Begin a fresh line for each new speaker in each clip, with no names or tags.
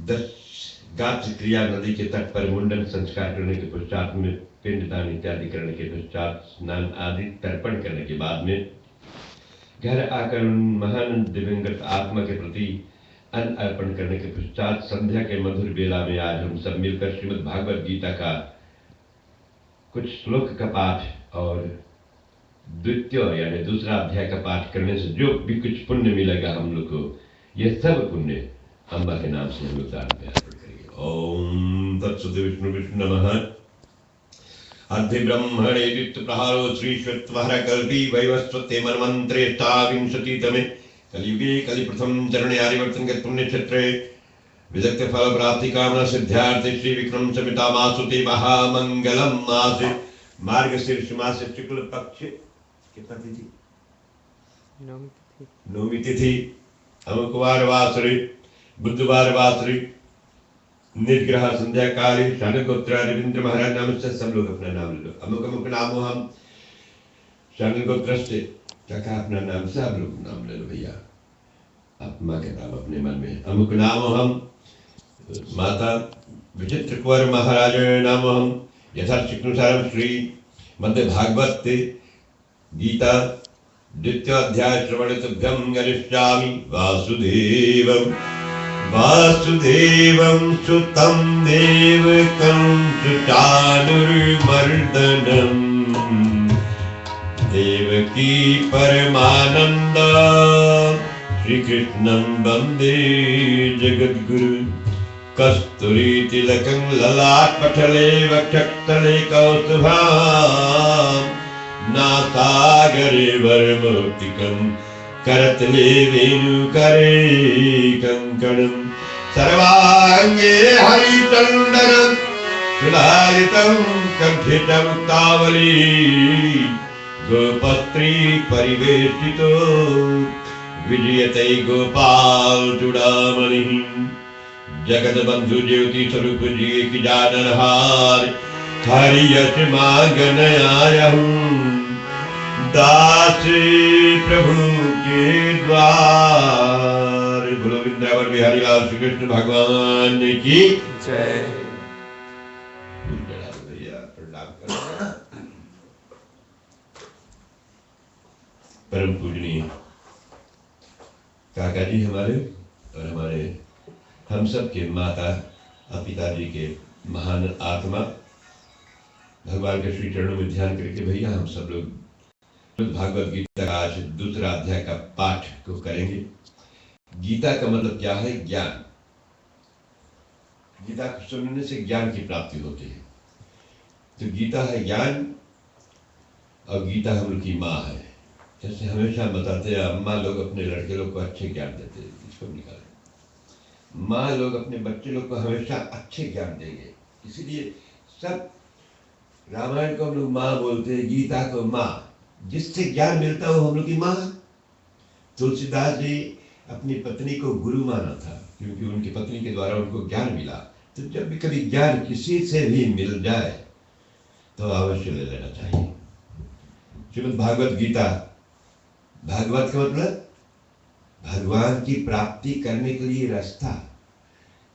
10 गात्र क्रिया नदी के तट पर मुंडन संस्कार करने के पश्चात में पिंडदान इत्यादि करने के पश्चात स्नान आदि तर्पण करने के बाद में घर आकर महान दिवंगत आत्मा के प्रति अन्न अर्पण करने के पश्चात संध्या के मधुर बेला में आज हम सब मिलकर श्रीमद् भागवत गीता का कुछ श्लोक का पाठ और द्वितीय यानी दूसरा अध्याय का पाठ करने से जो भी कुछ पुण्य मिलेगा हम लोग को, यह सब पुण्य अम्बा के नाम से हम लोग दान में अर्पण करेंगे। ओम तत्सत विष्णु विष्णु नमः। अर्धे ब्रह्मणे द्वित्व प्रहारो श्री श्वेतवाहर कल्पी वैवस्वते मनमंत्रे ताविंशतितमे कलियुगे कलिप्रथम चरणे आर्यवर्तन के पुण्य क्षेत्रे विदग्ध फल प्राप्ति कामना सिद्धार्थ श्री विक्रम समिता मासुते महामंगलम मासे मार्गशीर्ष मास शुक्ल पक्ष कितना तिथि? नवमी तिथि अमुकवार वासरे बुधवार वासरे निर्ग्रह संध्या काले शानगोत्र रविंद्र महाराज नाम से सब लोग अपना नाम ले लो। अमुक अमुक नाम हम शानगोत्र से क्या अपना नाम से आप लोग नाम ले लो भैया, आत्मा के नाम अपने मन में। अमुक नाम हम माता विचित्र कुंवर महाराज नाम हम यथाशक्नुसारम श्री मध्य भागवत गीता द्वितीय अध्याय श्रवण तुभ्यं करिष्यामि। वासुदेवं वासुदेवं सुतं देवकं चानुर्मर्दनं देवकी परमानंद श्री कृष्णं वंदे जगद्गुरु। कस्तूरी तिलकं ललाटपटले वक्षस्थले कौस्तुभां नासागरे वरमौक्तिकं करतले वेणुकरे कंकणं सर्वांगे हरिचन्दनं सुधारितं कंठितमुक्तावली गोपस्त्री परिवेष्टितो विजयते गोपाल चूड़ामणि। जगत बंधु ज्योति स्वरूप जी की जाननहार हरि यश मांगन आया हूँ दास प्रभु के द्वार। बोलो वृंदावन बिहारी लाल श्री कृष्ण भगवान की जय। परम पूजनीय काका जी हमारे और हमारे हम सब के माता और पिताजी के महान आत्मा भगवान के श्री चरणों में ध्यान करके भैया हम सब लोग भागवत गीता का आज दूसरा अध्याय का पाठ को करेंगे। गीता का मतलब क्या है? ज्ञान। गीता को सुनने से ज्ञान की प्राप्ति होती है। तो गीता है ज्ञान और गीता हम लोग की माँ है। जैसे हमेशा बताते हैं अम्मा लोग अपने लड़के लोग को अच्छे ज्ञान देते हैं, इसको निकालें। माँ लोग अपने बच्चे लोग को हमेशा अच्छे ज्ञान देंगे। इसीलिए सब रामायण को हम लोग माँ बोलते हैं, गीता को माँ। जिससे ज्ञान मिलता हो हम लोग की माँ। तुलसीदास जी अपनी पत्नी को गुरु माना था क्योंकि उनकी पत्नी के द्वारा उनको ज्ञान मिला। तो जब भी कभी ज्ञान किसी से भी मिल जाए तो अवश्य ले लेना चाहिए। श्रीमद् भागवत गीता, भागवत का मतलब भगवान की प्राप्ति करने के लिए रास्ता।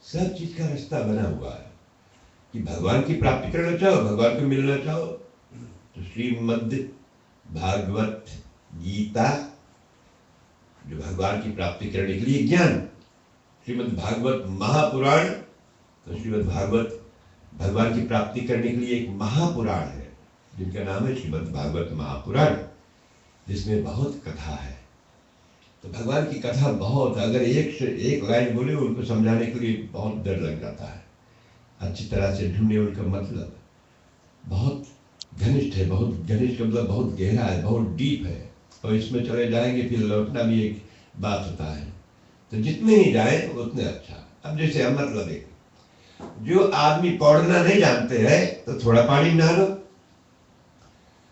सब चीज का रास्ता बना हुआ है कि भगवान की प्राप्ति करना चाहो, भगवान को मिलना चाहो तो श्रीमद् भागवत गीता जो भगवान की प्राप्ति करने के लिए ज्ञान। श्रीमद् भागवत महापुराण तो श्रीमद् भागवत भगवान की प्राप्ति करने के लिए एक महापुराण है जिनका नाम है श्रीमद् भागवत महापुराण, जिसमें बहुत कथा है। तो भगवान की कथा बहुत, अगर एक से एक लाइन बोले उनको समझाने के लिए बहुत डर लग जाता है। अच्छी तरह से ढूंढे उनका मतलब बहुत घनिष्ठ है। बहुत घनिष्ठ मतलब बहुत गहरा है, बहुत डीप है। और इसमें चले जाएंगे फिर लौटना भी एक बात होता है। तो जितने ही जाए उतने अच्छा। अब जैसे हम मतलब एक जो आदमी पौड़ना नहीं जानते हैं तो थोड़ा पानी में नहा लो,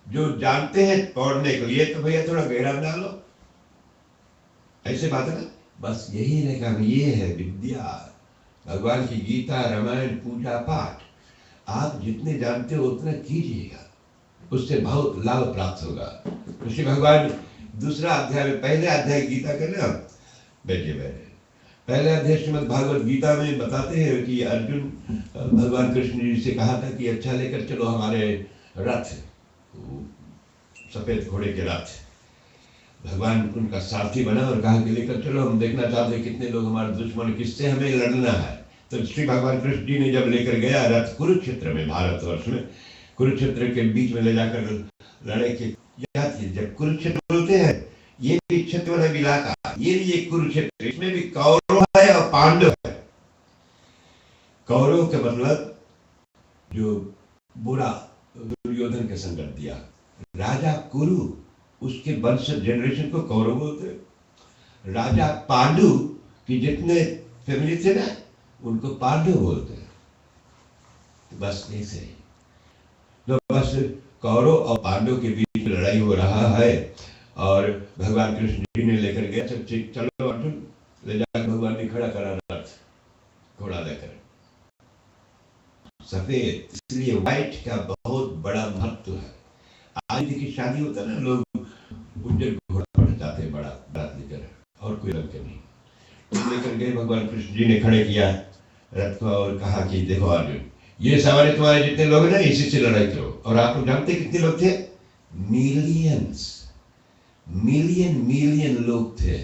जो जानते हैं पौड़ने के लिए तो भैया थोड़ा गहरा बना लो। ऐसे बात है ना। बस यही रहेगा, ये है विद्या। भगवान की गीता, रामायण, पूजा पाठ आप जितने जानते हो उतना कीजिएगा, उससे बहुत लाभ प्राप्त होगा। तो श्री भगवान दूसरा अध्याय में, पहले अध्याय गीता के ना बैठे बैठे पहले अध्याय श्रीमद् भागवत गीता में बताते हैं कि अर्जुन भगवान कृष्ण जी से कहा था कि अच्छा लेकर चलो हमारे रथ, सफेद घोड़े के रथ। भगवान उनका सारथी बना और कहा कि लेकर चलो, हम देखना चाहते हैं कितने लोग हमारे दुश्मन, किससे हमें लड़ना है। तो श्री भगवान कृष्ण जी ने जब लेकर गया रथ कुरुक्षेत्र में, भारतवर्ष में कुरुक्षेत्र के बीच में ले जाकर लड़ाई की याद की। जब कुरुक्षेत्र बोलते हैं, ये भी क्षेत्र वाला इलाका, ये भी एक कुरुक्षेत्र, इसमें भी कौरव है और पांडव है। कौरव का मतलब जो बुरा, दुर्योधन के संगत दिया, राजा कुरु उसके वंश जनरेशन को कौरव बोलते। राजा पांडु की जितने फैमिली थे ना, उनको पांडव बोलते हैं। तो बस ऐसे ही, तो बस कौरव और पांडव के बीच लड़ाई हो रहा है और भगवान कृष्ण जी ने लेकर गया, चलो अर्जुन, ले जाकर भगवान ने खड़ा करा रथ, घोड़ा लेकर सफेद, इसलिए व्हाइट का बहुत बड़ा महत्व है। आज देखिए शादी होता है ना, लोग उज्जर घोड़ा पड़ जाते हैं, बड़ा बारात लेकर, और कोई रंग के नहीं। तो लेकर गए, भगवान कृष्ण जी ने खड़े किया रथ को और कहा कि देखो अर्जुन, ये सवारी तुम्हारे जितने लोग हैं ना, इसी से लड़ाई करो। और आप लोग जानते कितने लोग थे? मिलियंस, मिलियन लोग थे।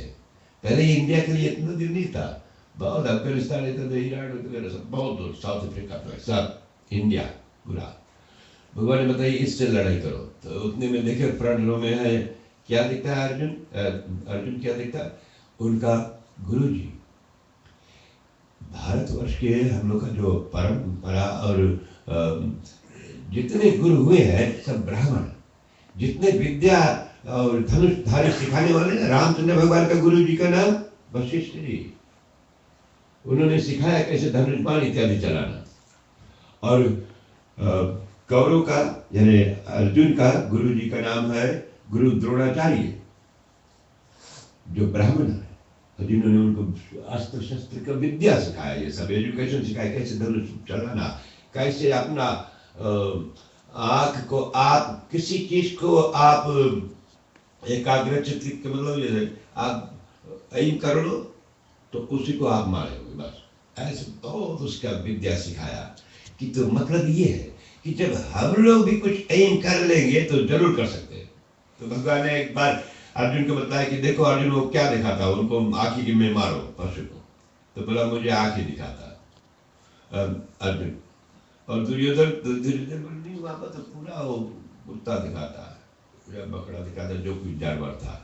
पहले इंडिया के लिए इतना दिन नहीं था, बहुत अफगानिस्तान, ईरान वगैरह सब, बहुत दूर, साउथ अफ्रीका तक, सब इंडिया पूरा। भगवान ने बताइए इससे लड़ाई करो। तो उतने में देखे फ्रंट रो में है, क्या दिखता है अर्जुन? अर्जुन क्या दिखता है? उनका गुरु जी। भारतवर्ष के हम लोग का जो परंपरा और जितने गुरु हुए हैं सब ब्राह्मण, जितने विद्या और धनुषधारी सिखाने वाले ना, रामचंद्र भगवान का गुरु जी का नाम वशिष्ठ जी। उन्होंने सिखाया कैसे धनुष बाण इत्यादि चलाना। और कौरव का यानी अर्जुन का गुरु जी का नाम है गुरु द्रोणाचार्य, जो ब्राह्मण है, तो जिन्होंने उनको अस्त्र शस्त्र का विद्या सिखाया, ये सब एजुकेशन सिखाया, कैसे धनुष चलाना, कैसे अपना आंख को, आप किसी चीज को आप एकाग्रचित के मतलब ये आप एम कर लो तो उसी को आप मारोगे, बस ऐसे बहुत उसका विद्या सिखाया। कि तो मतलब ये है कि जब हम लोग भी कुछ एम कर लेंगे तो जरूर कर सकते हैं। तो भगवान ने एक बार अर्जुन को बताया कि देखो अर्जुन, वो क्या दिखाता, उनको आंखी की में मारो पशु को, तो बोला मुझे आंखी दिखाता अर्जुन। और दुर्योधन नहीं, वहां पर तो पूरा वो कुत्ता दिखाता है, पूरा बकरा दिखाता है, जो कुछ जानवर था।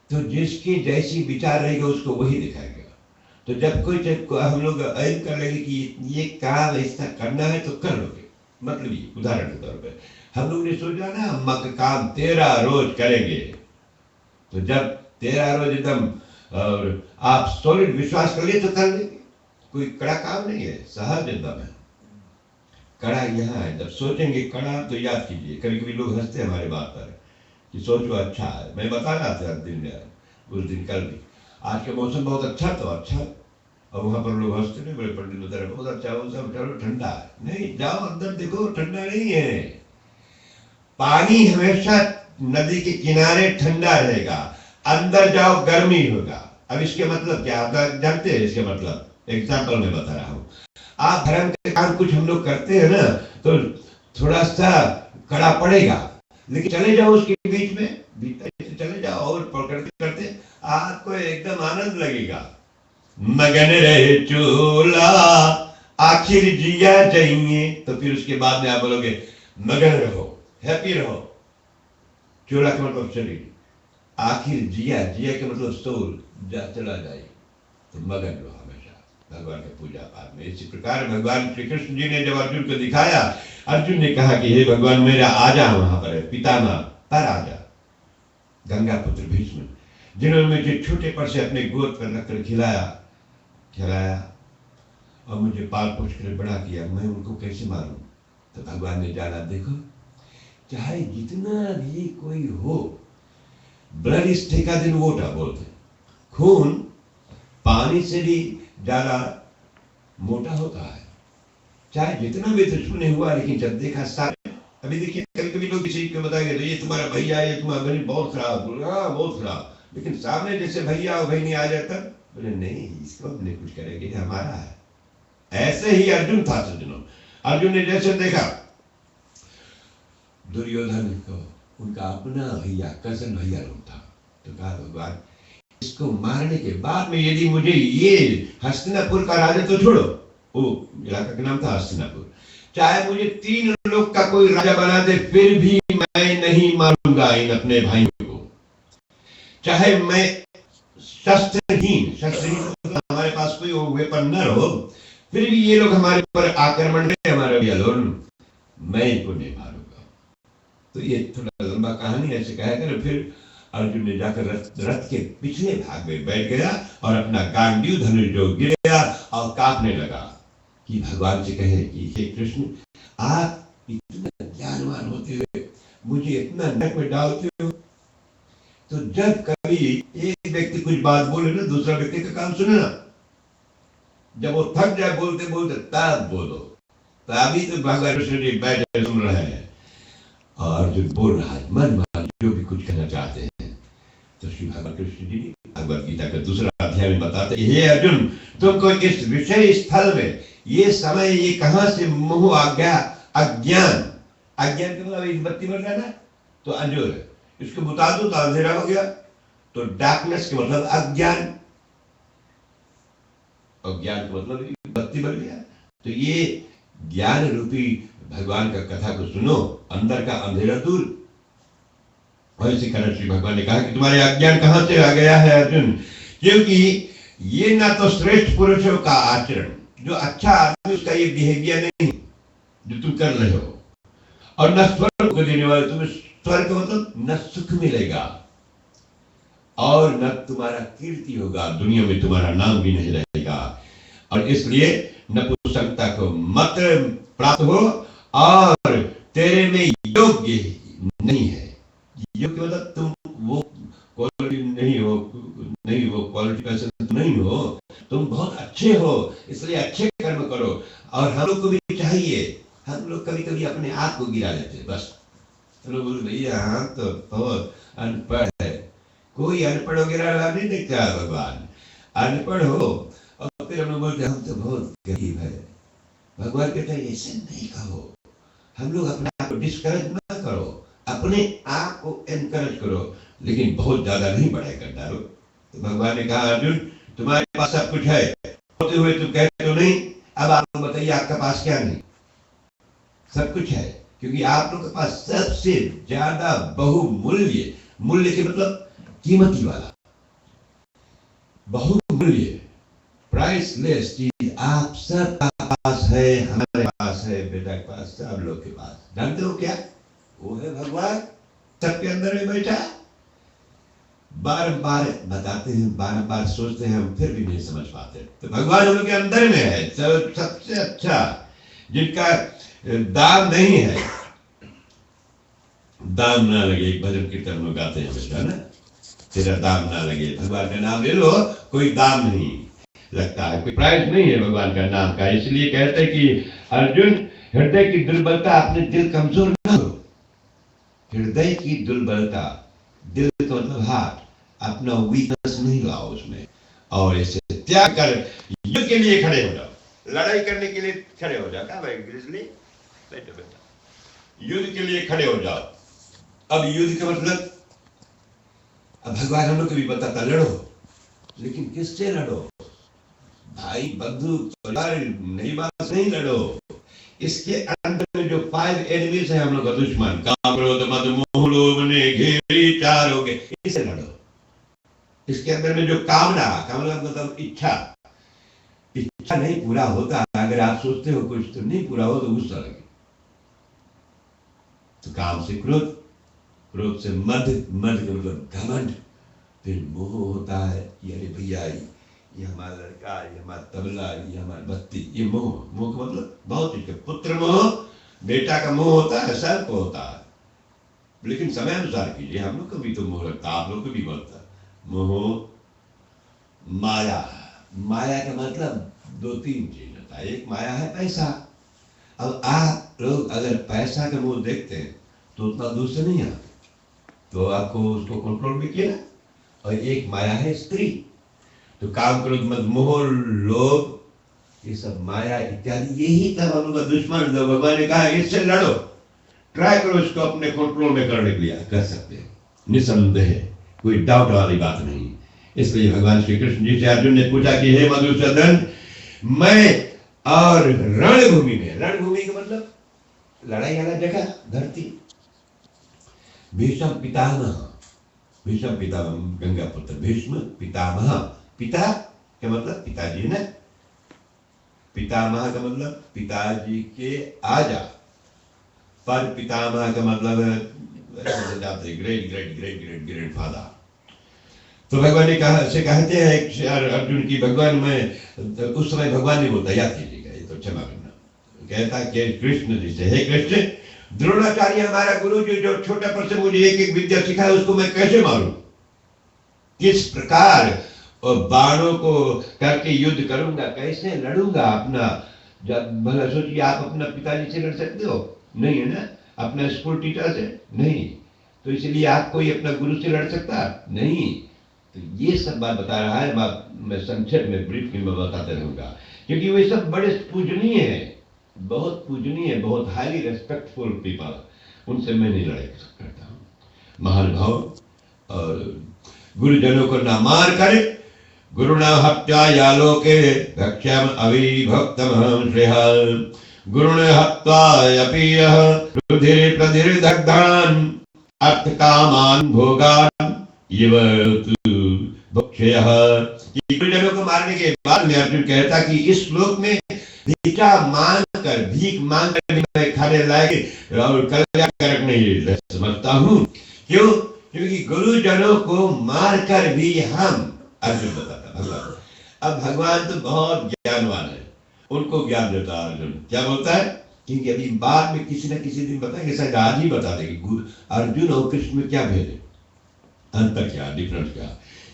तो जिसकी जैसी विचार रहेगा उसको वही दिखाएगा। तो जब कोई हम लोग ऐम कर लेंगे कि ये काम ऐसा करना है तो कर लोगे, मतलब ये उदाहरण के तौर पे हम लोग ने सोचा ना अम्मा का काम 13 रोज करेंगे, तो जब 13 रोज एकदम और आप सॉलिड विश्वास कर लिए तो कर लेंगे। कोई कड़ा काम नहीं है, सहज एकदम है। कड़ा यहाँ है, जब सोचेंगे कड़ा तो याद कीजिए। कभी कभी लोग हंसते हैं हमारे बात पर कि सोचो अच्छा है। मैं बता रहा था उस दिन कल भी, आज का मौसम बहुत अच्छा, तो अच्छा, और वहां पर लोग हंसते नहीं, बड़े पंडित बता रहे बहुत अच्छा मौसम, चलो ठंडा है। नहीं, जाओ अंदर देखो, ठंडा नहीं है। पानी हमेशा नदी के किनारे ठंडा रहेगा, अंदर जाओ गर्मी होगा। अब इसके मतलब क्या आप जानते हैं? इसके मतलब एग्जाम्पल में बता रहा हूँ। आप धर्म के काम कुछ हम लोग करते हैं ना, तो थोड़ा सा कड़ा पड़ेगा, लेकिन चले जाओ उसके बीच में, भीतर से चले जाओ और पकड़ते करते आपको एकदम आनंद लगेगा। मगन रहे चूल्हा आखिर जिया चाहिए, तो फिर उसके बाद में आप बोलोगे मगन रहो, हैप्पी रहो। चूल्हा का मतलब शरीर, आखिर जिया, जिया के मतलब सोल चला जाए, तो मगन रहो हमेशा भगवान के पूजा पाठ में। इसी प्रकार भगवान श्री कृष्ण जी ने जब अर्जुन को दिखाया, अर्जुन ने कहा कि हे भगवान मेरा आजा, वहां पर पितामह पर आजा, गंगा पुत्र भीष्म, जिन्होंने मुझे छोटे पर से अपने गोद पर रखकर खिलाया और मुझे पाल पोष कर बड़ा किया, मैं उनको कैसे मारूं? तो भगवान ने जाना, देखो चाहे जितना भी कोई हो, blood is thicker than water बोलते, खून पानी से भी ज्यादा मोटा होता है। चाहे जितना भी दुश्मन हुआ, लेकिन जब देखा सारे, अभी देखिए कभी कभी लोग किसी को बताएंगे तो ये तुम्हारा भैया, ये तुम्हारा बहन बहुत खराब, हाँ बहुत खराब, लेकिन सामने जैसे भैया और बहनी आ जाता बोले नहीं, इसको हम नहीं कुछ करेंगे, ये हमारा है। ऐसे ही अर्जुन था सज्जनों। अर्जुन ने जैसे देखा दुर्योधन को, उनका अपना भैया, कजन भैया लोग था, तो कहा भगवान इसको मारने के बाद में यदि मुझे ये हस्तिनापुर का राजा तो छोड़ो, वो इलाका का नाम था हस्तिनापुर, चाहे मुझे 3 लोग का कोई राजा बना दे फिर भी मैं नहीं मारूंगा इन अपने भाइयों को। चाहे मैं शस्त्रहीन मतलब हमारे पास कोई वेपन न हो, फिर भी ये लोग हमारे ऊपर आक्रमण करें, हमारा भी अलोन, मैं इनको नहीं मारूंगा। तो ये थोड़ा लंबा कहानी ऐसे कहा कर। फिर अर्जुन ने जाकर रथ के पिछले भाग में बैठ गया और अपना गांडीव धनुष जो गिर गया और कांपने लगा कि भगवान से कहे कि हे कृष्ण, आप इतना ज्ञानवान होते हुए मुझे इतना नरक में डालते हो। तो जब कभी एक व्यक्ति कुछ बात बोले ना, दूसरा व्यक्ति का काम सुने ना, जब वो थक जाए बोलते बोलते तब बोलो। तभी तो भगवान कृष्ण जी बैठे सुन रहे हैं और जो बोल रहा है मन मन जो भी कुछ कहना चाहते हैं। तो श्री भगवान कृष्ण जी भगवद गीता का दूसरा अध्याय में बताते हैं, हे अर्जुन, तुमको इस विषय स्थल में ये समय ये कहां से मोह आज्ञा अज्ञान के मतलब एक बत्ती बन रहा ना तो अंजोर है, इसको बता दो तो अंधेरा हो गया। तो डार्कनेस के मतलब अज्ञान, अज्ञान का मतलब बत्ती बन गया। तो ये ज्ञान रूपी भगवान का कथा को सुनो, अंदर का अंधेरा दूर। और इसी कारण श्री भगवान ने कहा कि तुम्हारे अज्ञान कहां से आ गया है अर्जुन, क्योंकि ये ना तो श्रेष्ठ पुरुषों का आचरण, जो अच्छा आदमी उसका ये बिहेवियर नहीं जो तुम कर रहे हो, और न स्वर्ग को देने वाले, तुम्हें स्वर्ग मतलब न सुख मिलेगा और न तुम्हारा कीर्ति होगा, दुनिया में तुम्हारा नाम भी नहीं रहेगा। और इसलिए नपुंसकता को मत प्राप्त हो और तेरे में योग्य नहीं है। योग्य मतलब तुम वो क्वालिटी नहीं हो क्वालिटी पर्सन तुम नहीं हो, तुम बहुत अच्छे हो, इसलिए अच्छे कर्म करो। और हम लोग को भी चाहिए, हम लोग कभी कभी अपने आप को गिरा लेते, बस हम लोग बोले भैया हम तो बहुत अनपढ़ है। कोई अनपढ़ वगैरह नहीं देखता भगवान, अनपढ़ हो और फिर हम लोग बोलते हम तो बहुत गरीब है। भगवान कहते हैं ऐसे नहीं कहो, हम लोग अपने आप को डिस्करेज मत करो, अपने आप को एनकरेज करो, लेकिन बहुत ज्यादा नहीं बढ़ाई कर डालो। तो भगवान ने कहा अर्जुन तुम्हारे पास सब कुछ है, होते हुए तुम कहते तो नहीं, अब आप लोग बताइए आपके पास क्या नहीं। सब कुछ है, क्योंकि आप लोग के पास सबसे ज्यादा बहुमूल्य, मूल्य के मतलब कीमती वाला, बहुमूल्य प्राइसलेस चीज आप सब पास है, हमारे पास है, बेटा के पास, सब लोग के पास। जानते हो क्या? वो है भगवान, सबके अंदर में बैठा। बार बार बताते हैं, बार बार सोचते हैं, हम फिर भी नहीं समझ पाते। तो भगवान हम लोग के अंदर में है, सबसे अच्छा, जिनका दाम नहीं है, दाम ना लगे। एक भजन कीर्तन में गाते हैं बेटा ना, तेरा दाम ना लगे, भगवान का नाम ले लो, कोई दाम नहीं लगता है, कोई प्राइस नहीं है भगवान का नाम का। इसलिए कहते हैं कि अर्जुन हृदय की दुर्बलता, अपने दिल कमजोर ना हो। हृदय की दुर्बलता, दिल का मतलब हार्ट, अपना वीकनेस नहीं लाओ उसमें, और इसे त्याग कर युद्ध के लिए खड़े हो जाओ, लड़ाई करने के लिए खड़े हो जाओ। क्या भाई ग्रिजली, बैठो बेटा, युद्ध के लिए खड़े हो जाओ। अब युद्ध का मतलब, अब भगवान हम लोग को भी बताता लड़ो, लेकिन किससे लड़ो? भाई बंधु परिवार नहीं, बात नहीं लड़ो। इसके अंदर में जो 5 एनिमीज है हम लोग का दुश्मन, काम क्रोध मद मोह लोभ ने घेरी चारों के, इससे लड़ो। इसके अंदर में जो कामना मतलब इच्छा नहीं पूरा होता, अगर आप सोचते हो कुछ तो नहीं पूरा हो तो गुस्सा लगे। तो काम से क्रोध, क्रोध से मद, मद का मतलब घमंड, फिर मोह होता है, अरे भैया ये हमारा लड़का, ये हमारा तबला, ये हमारी बत्ती, ये मोह। मोह का मतलब बहुत चीज, पुत्र मोह, बेटा का मोह होता है, सब को होता है, लेकिन समय अनुसार कीजिए। हम लोग को भी तो मोह लगता है, आप लोग को भी बोलता है मोह। माया, माया का मतलब 2-3 चीज होता है। एक माया है पैसा। अब आप लोग अगर पैसा का मोह देखते हैं तो उतना दूर से नहीं आता, तो आपको उसको कंट्रोल भी किया। और एक माया है स्त्री। तो काम, क्रोध, मद, मोह, लोभ, ये सब माया इत्यादि, यही तब हम लोग का दुश्मन। जो भगवान ने कहा इससे लड़ो, ट्राई करो इसको अपने कंट्रोल में करने के लिए, कर सकते हैं निसंदेह, कोई डाउट वाली बात नहीं। इसलिए भगवान श्री कृष्ण जी से अर्जुन ने पूछा कि हे मधुसूदन, मैं और रणभूमि में, रणभूमि का मतलब लड़ाई वाला जगह, धरती, भीष्म पितामह, भीष्म पितामह, गंगा पुत्र भीष्म पितामह, पिता का मतलब पिताजी ने, पितामह का मतलब पिताजी के आजा, पर पितामह का मतलब जाते great great great great great father. तो भगवान ने कहा से कहते हैं अर्जुन की, भगवान में उस समय भगवान ने बोलता, याद कीजिएगा, ये तो क्षमा करना, कहता कि कृष्ण जी से, हे कृष्ण, द्रोणाचार्य हमारा गुरु जी जो छोटा पर से मुझे एक एक विद्या सिखाया, उसको मैं कैसे मारूं, किस प्रकार बाणों को करके युद्ध करूंगा, कैसे लड़ूंगा अपना। जब भला सोचिए, आप अपना पिताजी से लड़ सकते हो? नहीं है ना। अपना स्कूल टीचर से नहीं, तो इसलिए आप कोई अपना गुरु से लड़ सकता नहीं। तो ये सब बात बता रहा है, मैं संक्षेप में ब्रीफ में बताते रहूंगा, क्योंकि वे सब बड़े पूजनीय है, बहुत पूजनीय, बहुत हाईली रेस्पेक्टफुल पीपल, उनसे मैं नहीं लड़ाई करता हूँ। महानुभाव और गुरुजनों को न मार कर, गुरुणा हत्या या लोके भक्ष्यम अविभक्तम श्रेय, गुरुण हत्वायपि यः रुधिर प्रधिर दग्धान अर्थ कामान भोगान भक्षयः। गुरुजनों को मारने के बाद में अर्जुन कहता कि इस श्लोक में भिक्षा मांग कर, भीख मांग कर मैं खाने लायक और कल्याणकारक नहीं समझता हूँ। क्यों? क्योंकि गुरुजनों को मार कर भी हम, अर्जुन बताता भगवान, अब भगवान तो बहुत ज्ञानवान है, उनको ज्ञान देता अर्जुन, क्या बोलता है, क्योंकि अभी बाद में किसी न किसी दिन बताएंगे, शायद आज ही बता देंगे अर्जुन और कृष्ण में क्या भेद है, अंतर क्या, डिफरेंस क्या।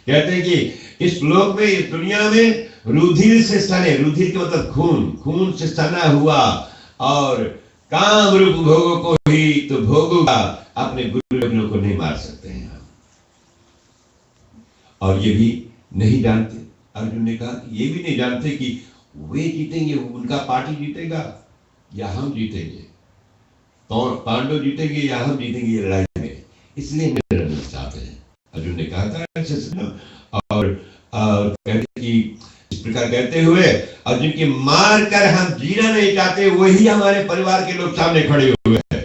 कहते हैं कि इस श्लोक में, इस दुनिया में रुधिर से सने, रुधिर का मतलब खून, खून से सना हुआ और काम रूप भोगों को ही तो भोगोगा, अपने गुरुजनों को नहीं मार सकते हैं हम। और ये भी नहीं जानते, अर्जुन ने कहा ये भी नहीं जानते कि वे जीतेंगे, उनका पार्टी जीतेगा या हम जीतेंगे, पांडव जीतेंगे या हम जीतेंगे ये लड़ाई में, इसलिए लड़ना चाहते हैं। अर्जुन ने कहा था ऐसे सुनो, और कहते कि इस प्रकार कहते हुए अर्जुन की मार कर हम जीना नहीं चाहते, वही हमारे परिवार के लोग सामने खड़े हुए हैं।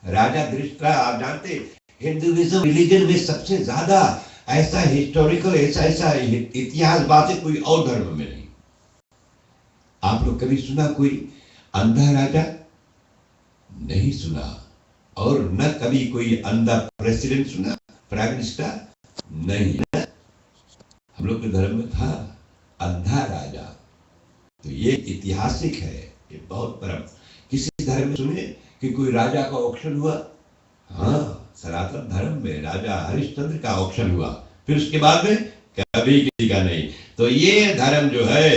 राजा धृतराष्ट्र, आप जानते हिंदुइज्म रिलीजन में सबसे ज्यादा ऐसा हिस्टोरिकल, ऐसा इतिहास बात कोई और धर्म में नहीं। आप लोग कभी सुना कोई अंधा राजा? नहीं सुना। और न कभी कोई अंधा प्रेसिडेंट सुना, प्राइम मिनिस्टर? नहीं ना। हम लोग के धर्म में था अंधा राजा, तो ये ऐतिहासिक है, ये बहुत परम। किसी धर्म में सुने कि कोई राजा का ऑक्शन हुआ? हाँ, सनातन धर्म में राजा हरिश्चंद्र का ऑक्शन हुआ, फिर उसके बाद में कभी किसी का नहीं। तो ये धर्म जो है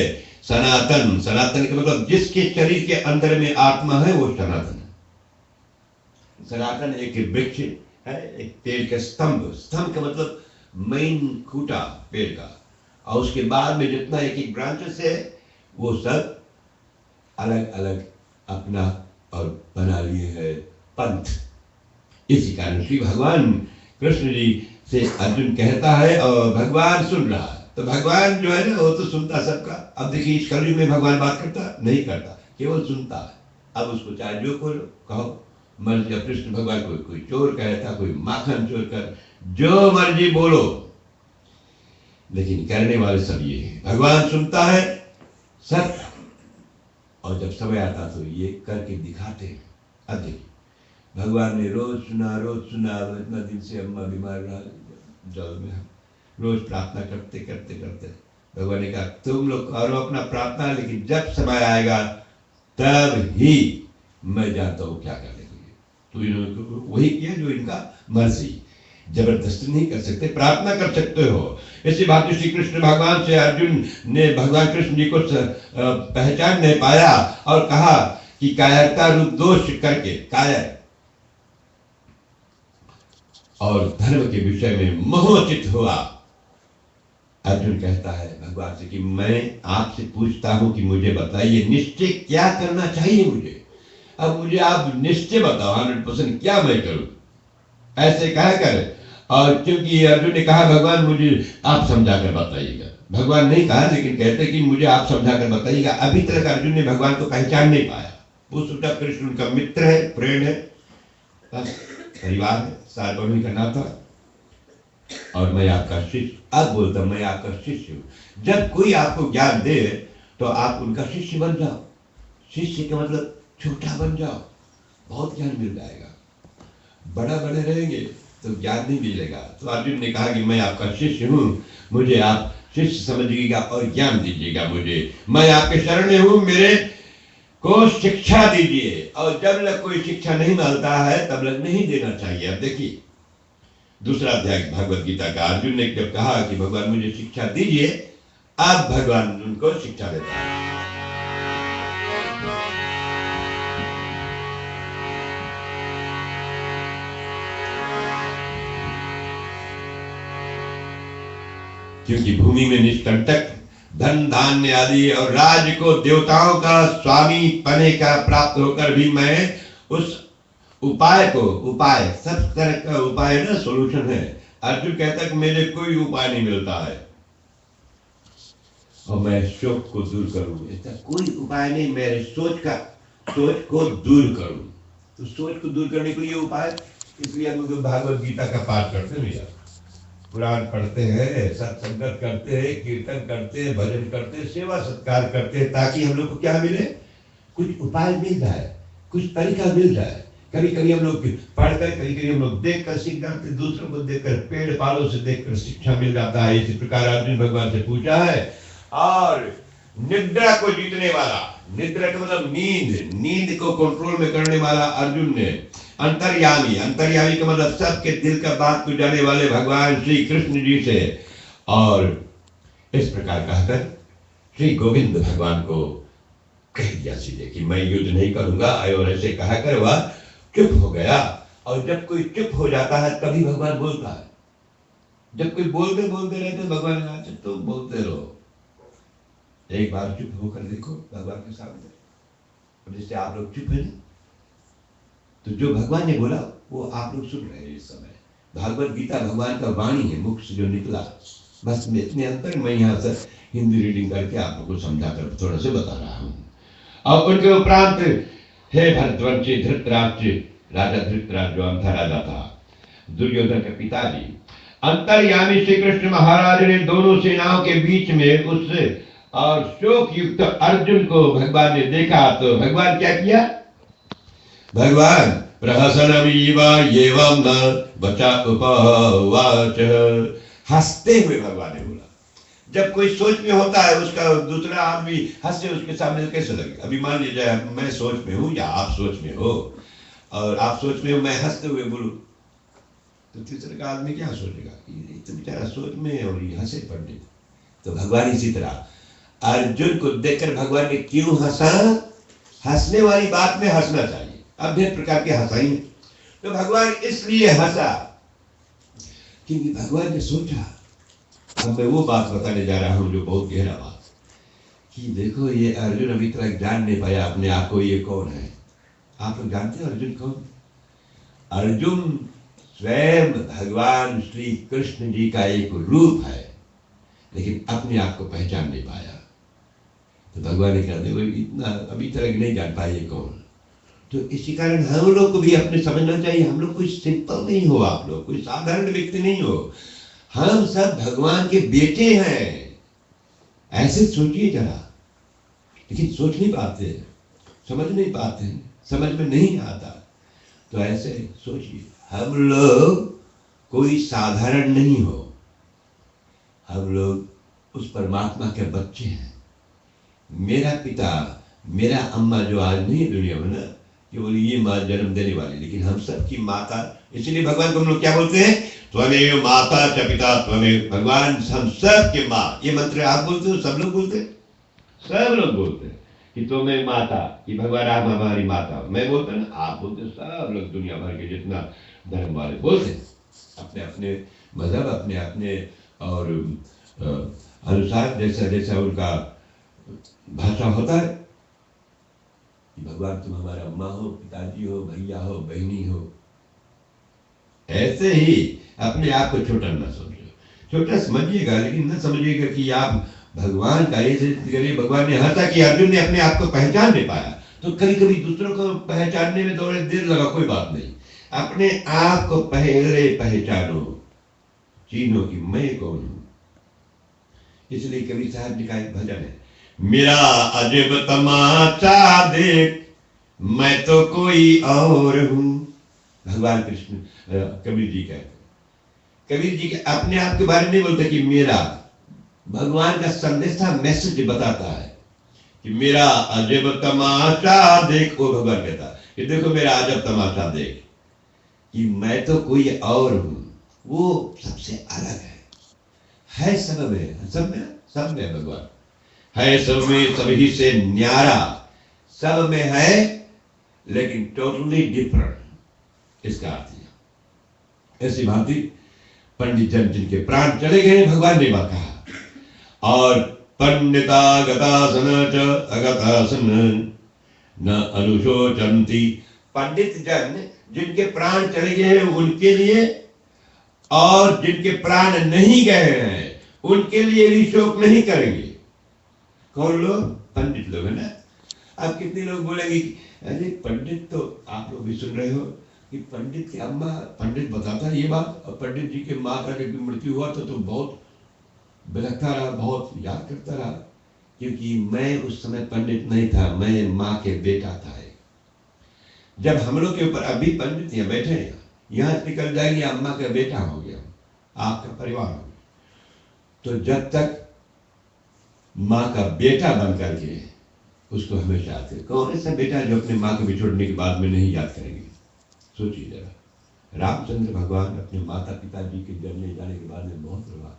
सनातन, सनातन का मतलब जिसके शरीर के अंदर में आत्मा है वो सनातन है। सनातन एक वृक्ष है, एक पेड़ का स्तंभ, स्तंभ का मतलब मेन खूटा पेड़ का, और उसके बाद में जितना एक एक ब्रांचेस है वो सब अलग अलग अपना और बना लिए है पंथ। इसी कारण श्री भगवान कृष्ण जी से अर्जुन कहता है और भगवान सुन रहा है। तो भगवान जो है ना वो तो सुनता सबका। अब देखिए इस कलयुग में भगवान बात करता नहीं करता, केवल सुनता है। अब उसको चाहे जो को कहो मर्जी, कृष्ण भगवान को कोई चोर कहता, कोई माखन चोर कर, जो मर्जी बोलो, लेकिन करने वाले सब ये है। भगवान सुनता है सब, और जब समय आता तो ये करके दिखाते हैं। अब देखिए भगवान ने रोज सुना, इतना दिन से अम्मा बीमार रहा जल में, हम रोज प्रार्थना करते करते करते भगवान ने कहा तुम लोग करो अपना प्रार्थना, लेकिन जब समय आएगा तब ही मैं जानता हूँ क्या करने के लिए। तो इन्होंने वही किया जो इनका मर्जी, जबरदस्ती नहीं कर सकते, प्रार्थना कर सकते हो। इसी बात श्री कृष्ण भगवान से अर्जुन ने भगवान कृष्ण जी को पहचान नहीं पाया और कहा कि कायरता रूप दोष करके, कायर और धर्म के विषय में मोहचित हुआ, अर्जुन कहता है भगवान से कि मैं आपसे पूछता हूं कि मुझे बताइए निश्चय क्या करना चाहिए मुझे। अब मुझे आप निश्चय बताओ 100% क्या मैं करूं, ऐसे कह कर। और क्योंकि अर्जुन ने कहा भगवान मुझे आप समझा कर बताइएगा, भगवान नहीं कहा लेकिन कहते कि मुझे आप समझा कर बताइएगा। अभी तक अर्जुन ने भगवान को पहचान नहीं पाया। वो सोचा कृष्ण उनका मित्र है, फ्रेंड है, परिवार है, सार्वभौमिक का नाता, और मैं आपका शिष्य। अब बोलता मैं आपका शिष्य हूं। जब कोई आपको ज्ञान दे तो आप उनका शिष्य बन जाओ। शिष्य का मतलब छोटा बन जाओ, बहुत ज्ञान मिल जाएगा। बड़ा बड़े रहेंगे तो ज्ञान नहीं मिलेगा। तो अर्जुन ने कहा कि मैं आपका शिष्य हूं, मुझे आप शिष्य समझिएगा और ज्ञान दीजिएगा मुझे। मैं आपके शरण में हूं, मेरे को शिक्षा दीजिए। और जब तक कोई शिक्षा नहीं मिलता है तब तक नहीं देना चाहिए। अब देखिए दूसरा अध्याय भगवत गीता का, अर्जुन ने जब कहा कि भगवान मुझे शिक्षा दीजिए, अब भगवान उनको शिक्षा देता है। क्योंकि भूमि में निष्कंटक धन धान्य आदि और राज्य को देवताओं का स्वामी पने का प्राप्त होकर भी मैं उस उपाय को, उपाय सब तरह का उपाय ना सोल्यूशन है। अर्जुन कहता है कि मुझे कोई उपाय नहीं मिलता है और मैं शोक को दूर करूं, ऐसा कोई उपाय नहीं। मेरे सोच को दूर करूं। तो सोच को दूर करने के लिए उपाय, इसलिए हम लोग भागवत गीता का पाठ करते हैं, भैया पुराण पढ़ते हैं, सत्संगत करते हैं, कीर्तन करते हैं, भजन करते हैं, सेवा सत्कार करते हैं, ताकि हम लोग को क्या मिले, कुछ उपाय मिल जाए, कुछ तरीका मिल जाए। कभी कभी हम लोग पढ़कर, कभी कभी हम लोग देखकर सीख जाते, दूसरों को देखकर, पेड़ पालों से देखकर शिक्षा मिल जाता है। इसी प्रकार अर्जुन भगवान से पूछा है। और निद्रा को जीतने वाला, निद्रा का मतलब नींद, नींद को कंट्रोल में करने वाला अर्जुन ने, अंतर्यामी, अंतर्यामी का मतलब सबके दिल का बात को जाने वाले भगवान श्री कृष्ण जी से। और इस प्रकार कहकर श्री गोविंद भगवान को कह दिया सीधे कि मैं युद्ध नहीं करूंगा। और ऐसे कहकर वह चुप हो गया। और जब कोई चुप हो जाता है तभी भगवान बोलता है। जब कोई बोलते बोलते रहते भगवान कहते तुम बोलते रहो, एक बार चुप होकर देखो भगवान के सामने। जैसे आप लोग चुप है ना, तो जो भगवान ने बोला वो आप लोग सुन रहे हैं इस समय। भागवत गीता भगवान का वाणी है, मुख से जो निकला। बस इतने अंतर मैं यहाँ से हिंदी रीडिंग करके आप लोग को समझा कर थोड़ा सा बता रहा हूँ। और उनके उपरांत हे भरतवंशी धृतराष्ट्र, राजा धृतराष्ट्र जो अंधा राजा था, दुर्योधन के पिताजी, अंतर्यामी श्री कृष्ण महाराज ने दोनों सेनाओं के बीच में उस और शोक युक्त अर्जुन को भगवान ने देखा। तो भगवान क्या किया, भगवान प्रहसनमीवा एवं न बचा उपवाच, हंसते हुए भगवान ने बोला। जब कोई सोच में होता है उसका दूसरा आदमी हंसे, उसके सामने कैसे लगे। अभी मान लीजिए मैं सोच में हूं या आप सोच में हो, और आप सोच में हो, मैं हंसते हुए बोलूं, तो तीसरे का आदमी क्या सोचेगा, ये तो बेचारा सोच में है और ये हंसे पंडित। तो भगवान इसी तरह अर्जुन को देखकर भगवान ने क्यों हंसा, हंसने वाली बात में हंसना चाहिए। अब ढेर प्रकार के हंसाई हैं, तो भगवान इसलिए हंसा क्योंकि भगवान ने सोचा। अब मैं वो बात बताने जा रहा हूं जो बहुत गहरा बात, कि देखो ये अर्जुन अभी तक जान नहीं पाया अपने आप को, ये कौन है। आप लोग जानते हैं अर्जुन कौन? अर्जुन स्वयं भगवान श्री कृष्ण जी का एक रूप है, लेकिन अपने आप को पहचान नहीं पाया। तो भगवान ने कहा देखो इतना अभी तक नहीं जान पाए ये कौन। तो इसी कारण हम लोग को भी अपने समझना चाहिए, हम लोग कोई सिंपल नहीं हो, आप लोग कोई साधारण व्यक्ति नहीं हो, हम सब भगवान के बेटे हैं। ऐसे सोचिए जरा, लेकिन सोच नहीं पाते, समझ नहीं पाते, समझ में नहीं आता। तो ऐसे सोचिए, हम लोग कोई साधारण नहीं हो, हम लोग उस परमात्मा के बच्चे हैं। मेरा पिता, मेरा अम्मा जो आज नहीं दुनिया में ना, केवल ये माँ जन्म देने वाली, लेकिन हम सब की माता। इसलिए भगवान को हम लोग क्या बोलते हैं, त्वमेव माता च पिता त्वमेव, भगवान हम सब के माँ। ये मंत्र आप बोलते हो, सब लोग बोलते हैं, सब लोग बोलते हैं कि तुम्हें माता, कि भगवान आप हमारी माता। मैं बोलता ना, आप बोलते, सब लोग दुनिया भर के जितना धर्म वाले बोलते हैं, अपने अपने मजहब, अपने अपने और अनुसार जैसा जैसा उनका भाषा होता है कि भगवान तुम हमारा अम्मा हो, पिताजी हो, भैया हो, बहनी हो, ऐसे ही अपने आप को छोटा न समझो। छोटा समझिएगा लेकिन न समझिएगा कि आप भगवान का ऐसे करिए। भगवान ने हंसा कि अर्जुन ने अपने आप को पहचान नहीं पाया, तो कभी कभी दूसरों को पहचानने में थोड़ी देर लगा, कोई बात नहीं। अपने आप को पहले पहचानो, चीनो कि मैं कौन हूं। इसलिए कवि साहब जी का एक भजन है, मेरा अजब तमाचा देख मैं तो कोई और हूं। भगवान कृष्ण कबीर जी कहते, कबीर जी के अपने आप के बारे में नहीं बोलते कि मेरा, भगवान का संदेशा मैसेज बताता है कि मेरा अजब तमाशा देख। वो भगवान कहता कि देखो मेरा अजब तमाशा देख कि मैं तो कोई और हूं। वो सबसे अलग है सब में, सब में भगवान है, सब में सभी से न्यारा, सब में है लेकिन टोटली डिफरेंट। इसका अर्थ ऐसी भांति पंडित जन जिनके प्राण चले गए, भगवान ने बात कहा, और पंडिता गतासन च अगतासन न अनुशोचन्ति। पंडित जन जिनके प्राण चले गए हैं उनके लिए, और जिनके प्राण नहीं गए हैं उनके लिए भी शोक नहीं करेंगे। कौन लोग? पंडित लोग, है ना। अब कितने लोग बोलेंगे अरे पंडित, तो आप लोग भी सुन रहे हो कि पंडित की अम्मा, पंडित बताता है ये बात, और पंडित जी के माँ का जब मृत्यु हुआ तो बहुत बिलखता रहा, बहुत याद करता रहा, क्योंकि मैं उस समय पंडित नहीं था, मैं माँ के बेटा था। जब हम लोग के ऊपर अभी पंडित यहाँ बैठे हैं, यहाँ निकल जाएगी अम्मा का बेटा हो गया, आपका परिवार हो गया, तो जब तक माँ का बेटा बन करके उसको हमेशा याद करें। कौन ऐसा बेटा जो अपने माँ को बिछोड़ने के बाद में नहीं याद करेंगे? सोचिए जरा। रामचंद्र भगवान अपने माता पिता जी के जन्म जाने के बाद में बहुत रोआ।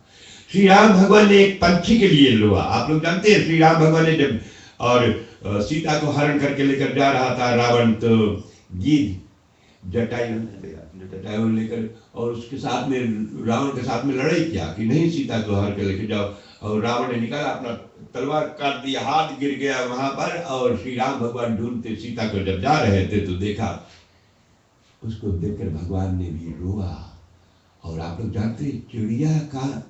श्री राम भगवान ने एक पंछी के लिए रोआ। आप लोग जानते हैं श्री राम भगवान ने जब और सीता को हरण करके लेकर जा रहा था रावण, तो गिद्ध जटायु लेकर और उसके साथ में रावण के साथ में लड़ाई किया कि नहीं सीता को हर के लेके जाओ, और रावण ने निकाला अपना तलवार, काट दिया, हाथ गिर गया वहां पर, और श्री राम भगवान ढूंढते सीता को जब जा रहे थे तो देखा, उसको देखकर भगवान ने भी रोआ। और आप लोग जानते चिड़िया का,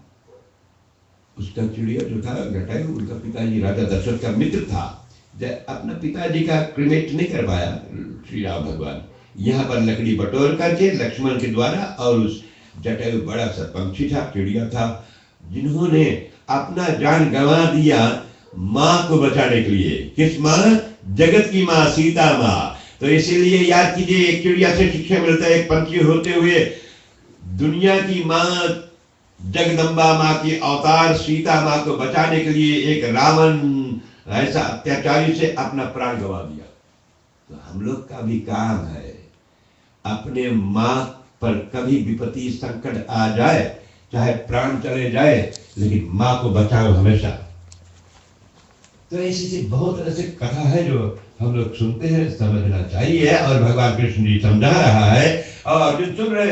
उसका चिड़िया जो था जटायु, उनका पिताजी राजा दशरथ का मित्र था। जब अपना पिताजी का क्रिमेट नहीं कर पाया श्री राम भगवान, यहाँ पर लकड़ी बटोर करके लक्ष्मण के द्वारा, और उस जटायु बड़ा सा पंछी था, चिड़िया था, जिन्होंने अपना जान गंवा दिया माँ को बचाने के लिए। किस माँ? जगत की माँ, सीता माँ। तो इसीलिए याद कीजिए, एक चिड़िया से शिक्षा मिलता है, एक पंछी होते हुए दुनिया की माँ जगदम्बा माँ की अवतार सीता माँ को बचाने के लिए एक रावण ऐसा अत्याचारी से अपना प्राण गंवा दिया। तो हम लोग का भी काम है, अपने माँ पर कभी विपत्ति संकट आ जाए, चाहे प्राण चले जाए, लेकिन माँ को बचाओ हमेशा। तो ऐसी बहुत ऐसी कथा है जो हम लोग सुनते हैं, समझना चाहिए। और भगवान कृष्ण जी समझा रहा है और अर्जुन सुन रहे,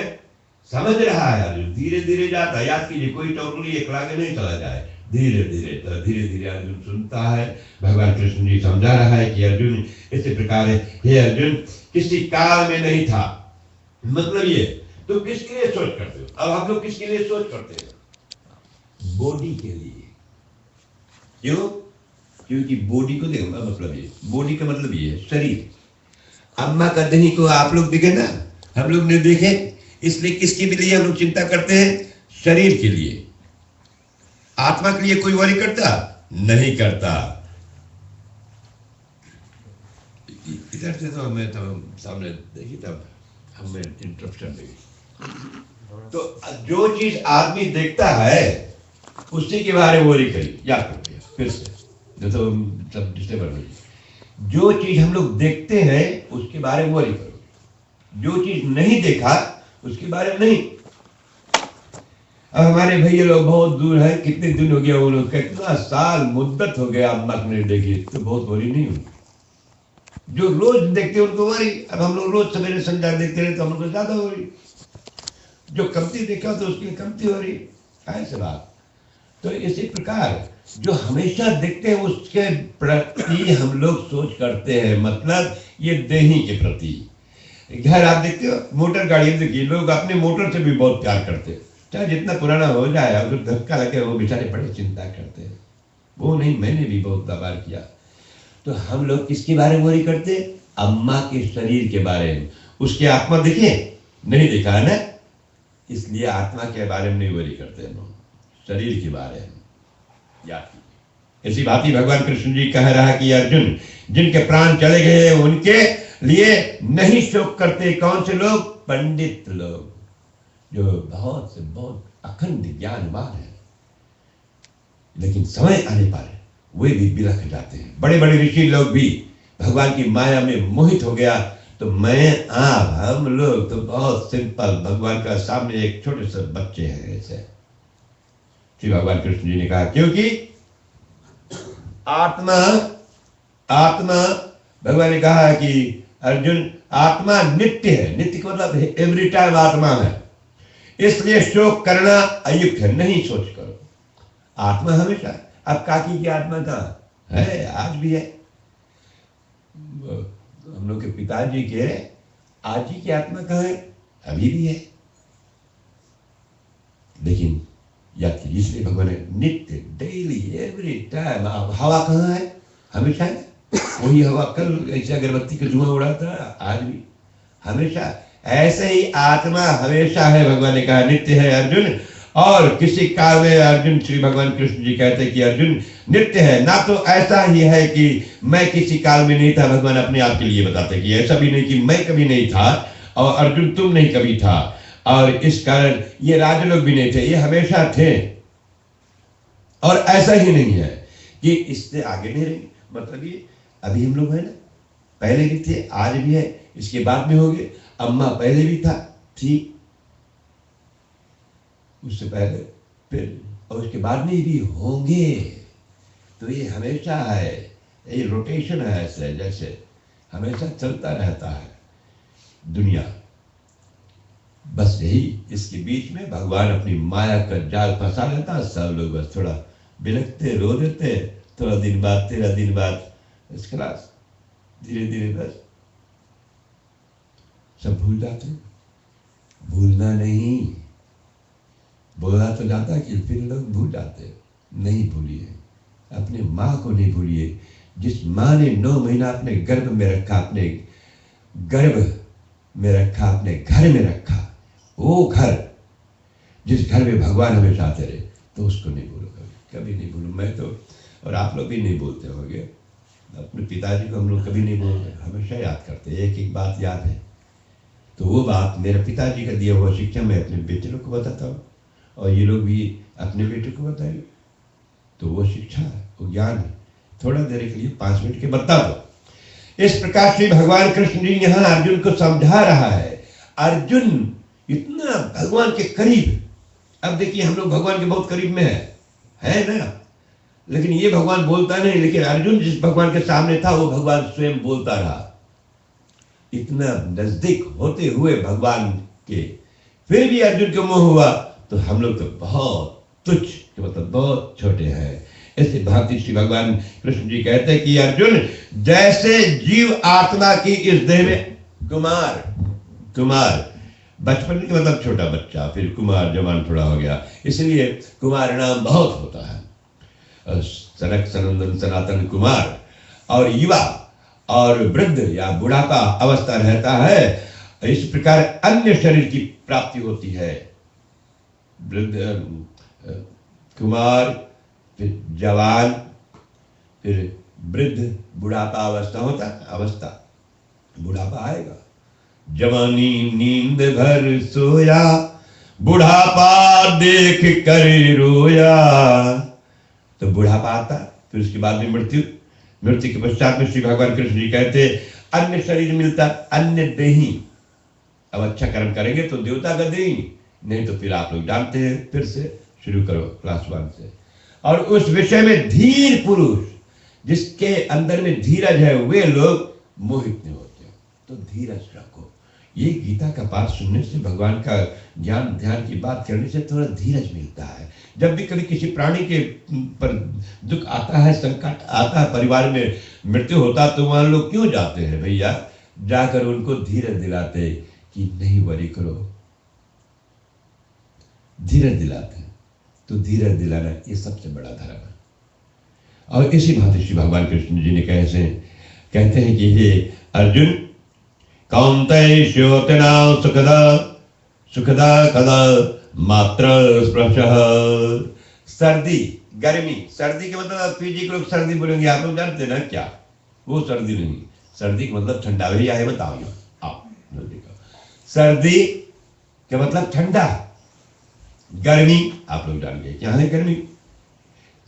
समझ रहा है। अर्जुन धीरे धीरे जाता है, याद कीजिए कोई टोटली एकला के नहीं चला जाए, धीरे धीरे अर्जुन सुनता है। भगवान कृष्ण जी समझा रहा है कि अर्जुन इसी प्रकार है, हे अर्जुन किसी काल में नहीं था। मतलब ये तो किसके लिए सोच करते हो? अब हम लोग किसके लिए सोच करते हैं? बॉडी के लिए। क्यों? क्योंकि बॉडी को देखो, मतलब ये बॉडी का मतलब ये है शरीर। अम्मा का दही को आप लोग देखे ना, हम लोग ने देखे, इसलिए किसके लिए हम लोग चिंता करते हैं? शरीर के लिए। आत्मा के लिए कोई वरी करता? नहीं करता। इधर से तो हमें तो सामने देखिए, तब हमें इंटरप्शन लगी। तो जो चीज आदमी देखता है उसी के बारे में वरी करी, याद कर दिया फिर से, तो सब डिस्टर्ब हो। जो चीज हम लोग देखते हैं उसके बारे में वरी करो, जो चीज नहीं देखा उसके बारे में नहीं। अब हमारे भैया लोग बहुत दूर है, कितने दिन हो गया, वो लोग कितना साल मुद्दत हो गया अम्मा ने देखी, तो बहुत वरी नहीं हुई। जो रोज देखते हैं उनको वरी। अब हम लोग रोज सवेरे संध्या देखते रहे तो हम लोग को ज्यादा वरी, जो कमती देखा तो उसके लिए कमती वरी। ऐसे बात। तो इसी प्रकार जो हमेशा देखते हैं उसके प्रति हम लोग सोच करते हैं, मतलब ये देही के प्रति। घर आप देखते हो, मोटर गाड़ी देखिए, लोग अपने मोटर से भी बहुत प्यार करते हैं, चाहे जितना पुराना हो जाए, अगर धक्का लगे वो बेचारे बड़े चिंता करते हैं। वो नहीं, मैंने भी बहुत बार किया। तो हम लोग किसके बारे में वही करते? अम्मा के शरीर के बारे में। उसके आत्मा देखे नहीं, देखा है ना, इसलिए आत्मा के बारे में नहीं वही करते हम लोग, शरीर के बारे में याद कीजिए। इसी भांति भगवान कृष्ण जी कह रहा है कि अर्जुन, जिनके प्राण चले गए उनके लिए नहीं शोक करते। कौन से लोग? पंडित लोग, जो बहुत से बहुत अखंड ज्ञानवान है, लेकिन समय आने पर वे भी बिलख जाते हैं। बड़े बड़े ऋषि लोग भी भगवान की माया में मोहित हो गया। तो मैं आप हम लोग तो बहुत सिंपल, भगवान का सामने एक छोटे से बच्चे हैं ऐसे। श्री भगवान कृष्ण जी ने कहा, क्योंकि आत्मा आत्मा भगवान ने कहा कि अर्जुन, आत्मा नित्य है। नित्य का मतलब एवरी टाइम आत्मा है, इसलिए शोक करना अयुक्त है, नहीं सोच करो। आत्मा हमेशा। अब काकी की आत्मा कहाँ है? आज भी है। हम लोग के पिताजी के आज ही की आत्मा कहाँ है? अभी भी है। लेकिन याद कीजिए, इसलिए भगवान ने नित्य, डेली, एवरी टाइम। हवा कहाँ है? हमेशा है। वही हवा कल ऐसे अगरबत्ती का धुआं उड़ा था, आज भी हमेशा। ऐसे ही आत्मा हमेशा है, भगवान ने कहा नित्य है अर्जुन। और किसी काल में अर्जुन, श्री भगवान कृष्ण जी कहते हैं कि अर्जुन नित्य है। ना तो ऐसा ही है कि मैं किसी काल में नहीं था, भगवान अपने आप के लिए बताते कि ऐसा भी नहीं कि मैं कभी नहीं था और अर्जुन तुम नहीं कभी था, और इस कारण ये राज लोग भी नहीं थे, ये हमेशा थे। और ऐसा ही नहीं है कि इससे आगे नहीं रहेंगे, मतलब ये अभी हम लोग है ना, पहले भी थे, आज भी है, इसके बाद में होंगे। अम्मा पहले भी था, थी, उससे पहले, फिर, और उसके बाद में भी होंगे। तो ये हमेशा है, ये रोटेशन है, ऐसे जैसे हमेशा चलता रहता है दुनिया। बस यही, इसके बीच में भगवान अपनी माया का जाल फंसा लेता है। सब लोग बस थोड़ा बिलखते, रो देते, थोड़ा दिन बाद, 13 दिन बाद इस क्लास, धीरे धीरे बस सब भूल जाते। भूलना नहीं, बोला तो जाता कि फिर लोग भूल जाते। नहीं भूलिए, अपने माँ को नहीं भूलिए। जिस माँ ने 9 महीना अपने गर्भ में रखा, अपने गर्भ में रखा, अपने घर में रखा, वो घर, जिस घर में भगवान हमेशा आते रहे, तो उसको नहीं भूलो कभी, कभी नहीं भूलो। मैं तो, और आप लोग भी नहीं बोलते होंगे, अपने पिताजी को हम लोग कभी नहीं बोलते, हमेशा याद करते। एक एक बात याद है, तो वो बात मेरे पिताजी का दिया हुआ शिक्षा मैं अपने बेटे लोग को बताता हूँ, और ये लोग भी अपने बेटे को बताएंगे। तो वो शिक्षा है, वो ज्ञान है। थोड़ा देर के लिए 5 मिनट के बता दो। इस प्रकार से भगवान कृष्ण जी यहाँ अर्जुन को समझा रहा है। अर्जुन इतना भगवान के करीब, अब देखिए हम लोग भगवान के बहुत करीब में है ना, लेकिन ये भगवान बोलता नहीं, लेकिन अर्जुन जिस भगवान के सामने था वो भगवान स्वयं बोलता रहा। इतना नजदीक होते हुए भगवान के, फिर भी अर्जुन को मोह हुआ। तो हम लोग तो बहुत तुच्छ, मतलब बहुत छोटे हैं। ऐसे भांति श्री भगवान कृष्ण जी कहते हैं कि अर्जुन, जैसे जीव आत्मा की इस देह में, कुमार बचपन के मतलब छोटा बच्चा, फिर कुमार जवान थोड़ा हो गया, इसलिए कुमार नाम बहुत होता है। सनक सनंदन सनातन कुमार, और युवा और वृद्ध या बुढ़ापा अवस्था रहता है। इस प्रकार अन्य शरीर की प्राप्ति होती है। वृद्ध, कुमार, फिर जवान, फिर वृद्ध, बुढ़ापा अवस्था होता है, अवस्था, बुढ़ापा आएगा। जवानी नींद भर सोया, बुढ़ापा देख कर रोया। तो बुढ़ापा आता, फिर उसके बाद में मृत्यु, मृत्यु के पश्चात में श्री भगवान कृष्ण जी कहते अन्य शरीर मिलता, अन्य देही। अब अच्छा कर्म करेंगे तो देवता का देही, नहीं तो फिर आप लोग जानते हैं, फिर से शुरू करो क्लास 1 से। और उस विषय में धीर पुरुष, जिसके अंदर में धीरज है, वे लोग मोहित नहीं होते। तो धीरज रखो। ये गीता का पाठ सुनने से, भगवान का ज्ञान ध्यान की बात करने से थोड़ा धीरज मिलता है। जब भी कभी किसी प्राणी के पर दुख आता है, संकट आता है, परिवार में मृत्यु होता, तो वहां लोग क्यों जाते हैं भैया? जाकर उनको धीरज दिलाते कि नहीं वरी करो, धीरज दिलाते हैं। तो धीरज दिलाना ये सबसे बड़ा धर्म है। और इसी भांति श्री भगवान कृष्ण जी ने कहते हैं कि हे अर्जुन, कौन्तेय श्योतना सुखदा सुखदा कदा मात्र स्पर्शः। सर्दी, गर्मी, सर्दी के मतलब पीजी के लोग सर्दी बोलेंगे, आप लोग जानते ना क्या? वो सर्दी नहीं, सर्दी का मतलब ठंडा। भैया है, बताओ आओ जल्दी का। सर्दी का मतलब ठंडा, गर्मी आप लोग जान गए क्या है गर्मी।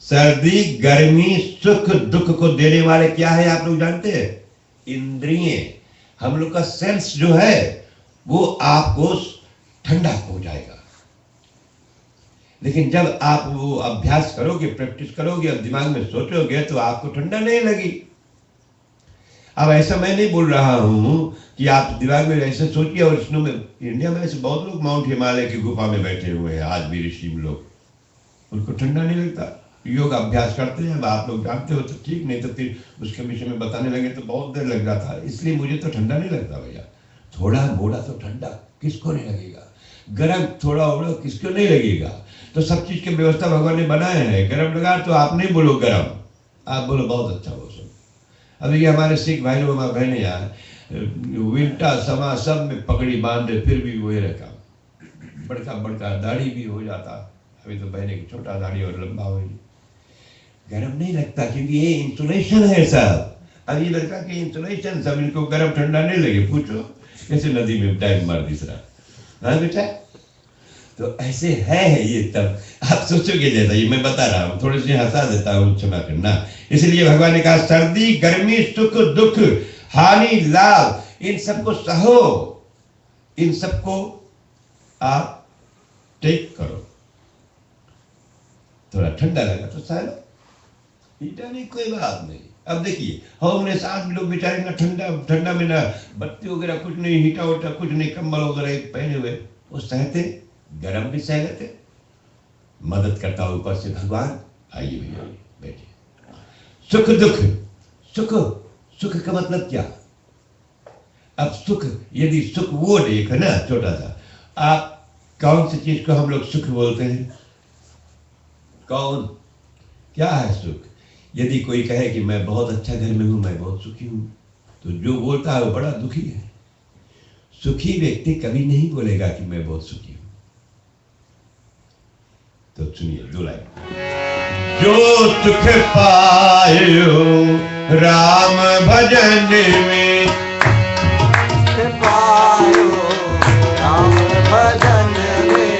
सर्दी, गर्मी, सुख दुख को देने वाले क्या है आप लोग जानते हैं? इंद्रिय। हम लोग का सेंस जो है वो आपको ठंडा पहुंचाएगा। लेकिन जब आप वो अभ्यास करोगे, प्रैक्टिस करोगे और दिमाग में सोचोगे तो आपको ठंडा नहीं लगी। अब ऐसा मैं नहीं बोल रहा हूं कि आप दिमाग में ऐसे सोचिए। और स्नो में, इंडिया में ऐसे बहुत लोग माउंट हिमालय की गुफा में बैठे हुए हैं आज भी, ऋषि लोग, उनको ठंडा नहीं लगता। योग अभ्यास करते हैं, अब आप लोग जानते हो तो ठीक, नहीं तो फिर उसके विषय में बताने लगे तो बहुत देर लग जाता है। इसलिए मुझे तो ठंडा नहीं लगता भैया। थोड़ा मोड़ा तो ठंडा किसको नहीं लगेगा, गर्म थोड़ा ओढ़ो किसको नहीं लगेगा। तो सब चीज की व्यवस्था भगवान ने बनाए हैं। गर्म लगा तो आप नहीं बोलो गर्म, आप बोलो बहुत अच्छा मौसम। अब ये हमारे सिख भाई लोग, हमारे बहने यार, विंटा समा सब में पगड़ी बांधे फिर भी वही रखा, बड़का बड़का दाढ़ी भी हो जाता। अभी तो बहने की छोटा दाढ़ी और लंबा हो, गर्म नहीं लगता क्योंकि ये इंसुलेशन है सब। अब ये लड़का कि इंसुलेशन सब, इनको गर्म ठंडा नहीं लगे। पूछो कैसे नदी में डाइव मार तीसरा, हाँ बेटा। तो ऐसे है ये। तब आप सोचोगे जैसा ये मैं बता रहा हूँ, थोड़ी सी हंसा देता हूँ, क्षमा करना। इसलिए भगवान ने कहा सर्दी, गर्मी, सुख दुख, हानि, लाभ, इन सबको सहो, इन सबको आप टेक करो। थोड़ा ठंडा लगा तो सह लो, हीटा नहीं, कोई बात नहीं। अब देखिए हमने साथ लोग बेचारे ना ठंडा में ना बत्ती वगैरह कुछ नहीं, हीटा उटा कुछ नहीं, कंबल वगैरह पहने हुए, वो सहते, गरम भी सह लेते। मदद करता हो ऊपर से भगवान। आइए भैया बैठिए। सुख दुख, सुख का मतलब क्या? अब सुख, यदि सुख वो देखो ना छोटा सा, आप कौन सी चीज को हम लोग सुख बोलते हैं? कौन, क्या है सुख? यदि कोई कहे कि मैं बहुत अच्छा घर में हूं, मैं बहुत सुखी हूं, तो जो बोलता है वो बड़ा दुखी है। सुखी व्यक्ति कभी नहीं बोलेगा कि मैं बहुत सुखी हूं। तो सुनिए दो लाइन। जो सुख पायो राम भजन में,
पायो राम भजन में,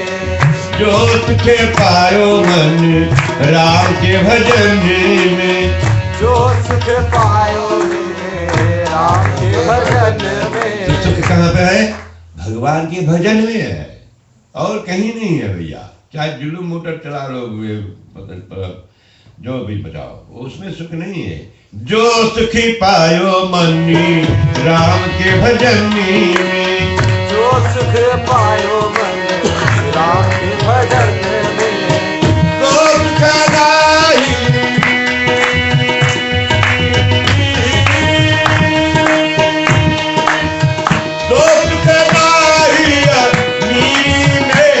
जो सुख पायो मन राम के भजन में,
जो सुख पायो राम के भजन में।
तो सुख कहाँ पे है? भगवान के भजन में है, और कहीं नहीं है भैया। चाहे जुलूम मोटर चला लो, जो भी बचाओ, उसमें सुख नहीं है। जो सुखी पायो मनी राम के भजन में,
जो सुख पायो मन राम के भजन में,
तो सुखदाई तो सुखदाई मीरी में,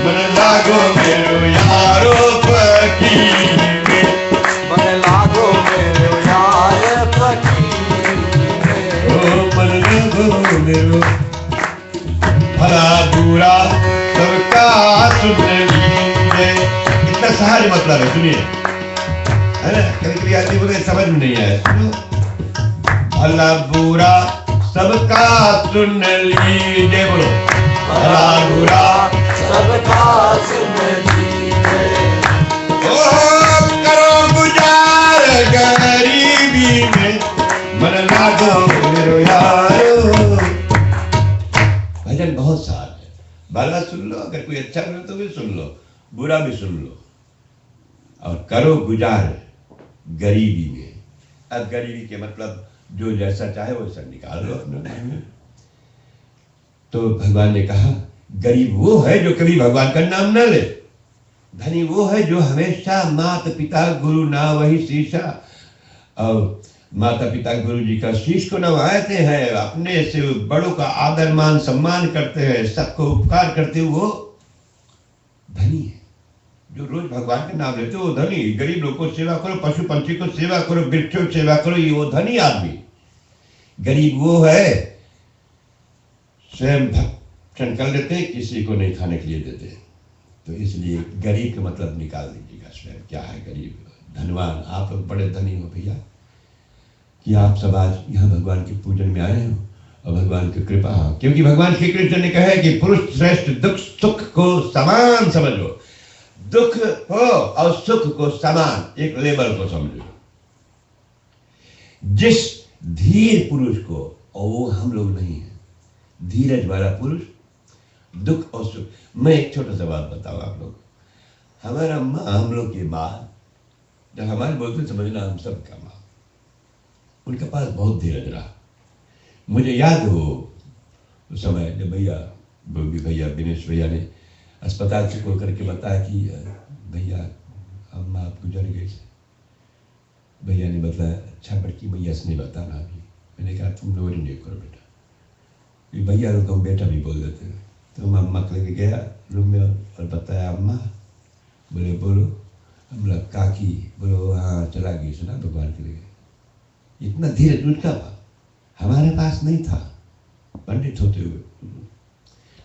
मन लागो मेरो यारो फकीर में,
मन लागो मेरो यार फकीर में।
ओ मन लागो मेरो भला बुरा सबका सुन लीजिए। इतना सहज मतलब है, सुनिए, है ना। कभी कभी आदमी बोले समझ में नहीं आया, सुनो। भला बुरा सबका सुन लीजिए, बोलो भला बुरा
सबका सुन लीजिए।
ओ करो गुजार गरीबी में, मन लागो मेरो यारो। भजन बहुत सार है, भला सुन लो, अगर कोई अच्छा बोले तो भी सुन लो, बुरा भी सुन लो, और करो गुजार गरीबी में। अब गरीबी के मतलब जो जैसा चाहे वैसा निकाल लो अपने मन में। तो भगवान ने कहा गरीब वो है जो कभी भगवान का नाम ना ले। धनी वो है जो हमेशा माता पिता गुरु ना वही शीशा, और माता पिता गुरु जी का शीश को नवाते हैं, अपने से बड़ों का आदर मान सम्मान करते हैं, सबको उपकार करते हुए वो धनी है। जो रोज भगवान के नाम लेते हो वो धनी। गरीब लोगों को सेवा करो, पशु पंछी को सेवा करो, वृक्षों की सेवा करो, ये वो धनी आदमी। गरीब वो है स्वयं भक्षण कर लेते हैं, किसी को नहीं खाने के लिए देते। तो इसलिए गरीब का मतलब निकाल दीजिएगा स्वयं क्या है गरीब। धनवान आप लोग बड़े धनी हो भैया कि आप सब आज यहाँ भगवान के पूजन में आए हो और भगवान की कृपा, क्योंकि भगवान श्री कृष्ण ने कहा है कि पुरुष श्रेष्ठ दुख सुख को समान समझो। दुख हो और सुख को समान एक लेवल को समझो। जिस धीर पुरुष को, और वो हम लोग नहीं है, धीरज वाला पुरुष दुख और सुख। मैं एक छोटा सा बात बताऊं आप लोग। हमारा माँ, हम लोग की माँ, जब हमारे बोलते समझना हम सब का माँ, उनके पास बहुत धीरज रहा। मुझे याद हो उस समय जब भैया दिनेश भैया ने अस्पताल से कॉल करके बताया कि भैया अम्मा आप गुजर गए। भैया ने बताया अच्छा बड़की भैया से नहीं बताना अभी। मैंने कहा तुम लोग नहीं करो बेटा। ये भैया लोग हम बेटा भी बोल देते हैं। तो मैं अम्मा को लेके गया रूम में और बताया अम्मा, बोले बोलो। हम लोग काकी, बोलो हाँ चला गई सुना भगवान के लिए। इतना धीरज उनका हमारे पास नहीं था पंडित होते हुए।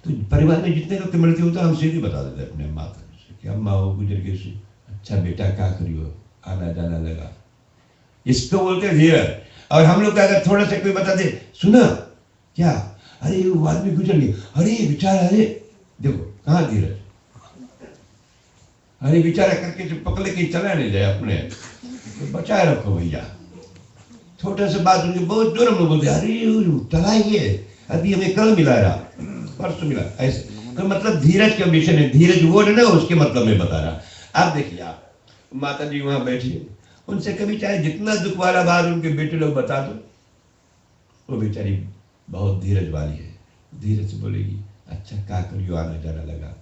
तो परिवार में जितने लोग मरते होते हम सीधे बता देते अपने माता से कि अम्मा वो गुजर गई। अच्छा बेटा क्या करियो, आना जाना लगा। इसको बोलते धीरज। और हम लोग अगर थोड़ा सा कोई बता दे सुना क्या, अरे वो आदमी गुजर गई, अरे बेचारा, अरे देखो कहाँ धीरज। अरे बेचारा करके जो पकड़ के चला नहीं जाए अपने, तो बचाए रखो भैया। छोटे से बात उनकी बहुत दूर हम लोग बोलते अरे चलाइए, अभी हमें कल मिला रहा, परसों मिला, ऐसे। तो मतलब धीरज का विषय नहीं, धीरज वो ना उसके मतलब में बता रहा। आप देखिए, आप माता जी वहां बैठी, उनसे कभी चाहे जितना दुख वाला बात उनके बेटे लोग बता दो, वो बेचारी बहुत धीरज वाली है, धीरज से बोलेगी अच्छा क्या करियो, आना जाना लगा।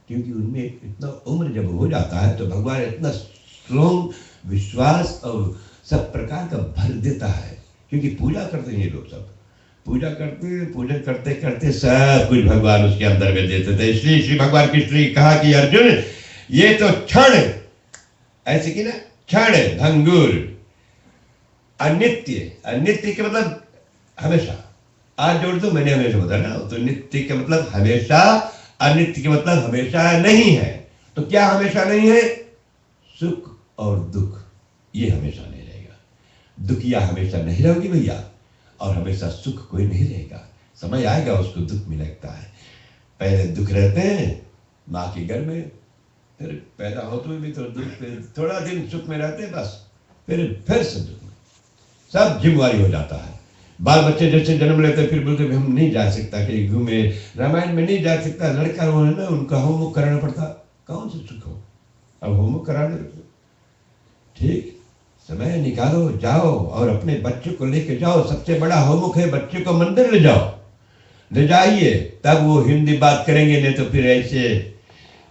क्योंकि उनमें इतना उम्र जब हो जाता है तो भगवान इतना स्ट्रॉन्ग विश्वास और सब प्रकार का भर देता है। क्योंकि पूजा करते हैं ये लोग, सब पूजा करते हैं, पूजा करते करते सब कुछ भगवान उसके अंदर में देते थे। इसलिए श्री भगवान कृष्ण ने कहा कि अर्जुन ये तो क्षण, ऐसे कि ना क्षण भंगुर, अनित्य। अनित्य के मतलब हमेशा, आज जोड़ दो मैंने हमेशा बताया ना। तो नित्य के मतलब हमेशा, अनित्य के मतलब हमेशा नहीं है। तो क्या हमेशा नहीं है? सुख और दुख, ये हमेशा नहीं रहेगा। दुखिया हमेशा नहीं रहोगी भैया, और हमेशा सुख कोई नहीं रहेगा। समय आएगा उसको दुख में लगता है। पहले दुख रहते हैं माँ के घर में, फिर पैदा होते हुए भी तो दुख, फिर थोड़ा दिन सुख में रहते हैं बस, फिर से दुख में, सब जिम्मेवारी हो जाता है। बाल बच्चे जैसे जन्म लेते फिर बोलते हम नहीं जा सकता कहीं घूमे, रामायण में नहीं जा सकता, लड़का वो है ना उनका होमवर्क कराना पड़ता। कौन से सुख हो, अब होमवर्क कराने ठीक, समय निकालो जाओ और अपने बच्चों को लेके जाओ। सबसे बड़ा होमवर्क है बच्चे को मंदिर ले जाओ, ले जाइए, तब वो हिंदी बात करेंगे, नहीं तो फिर ऐसे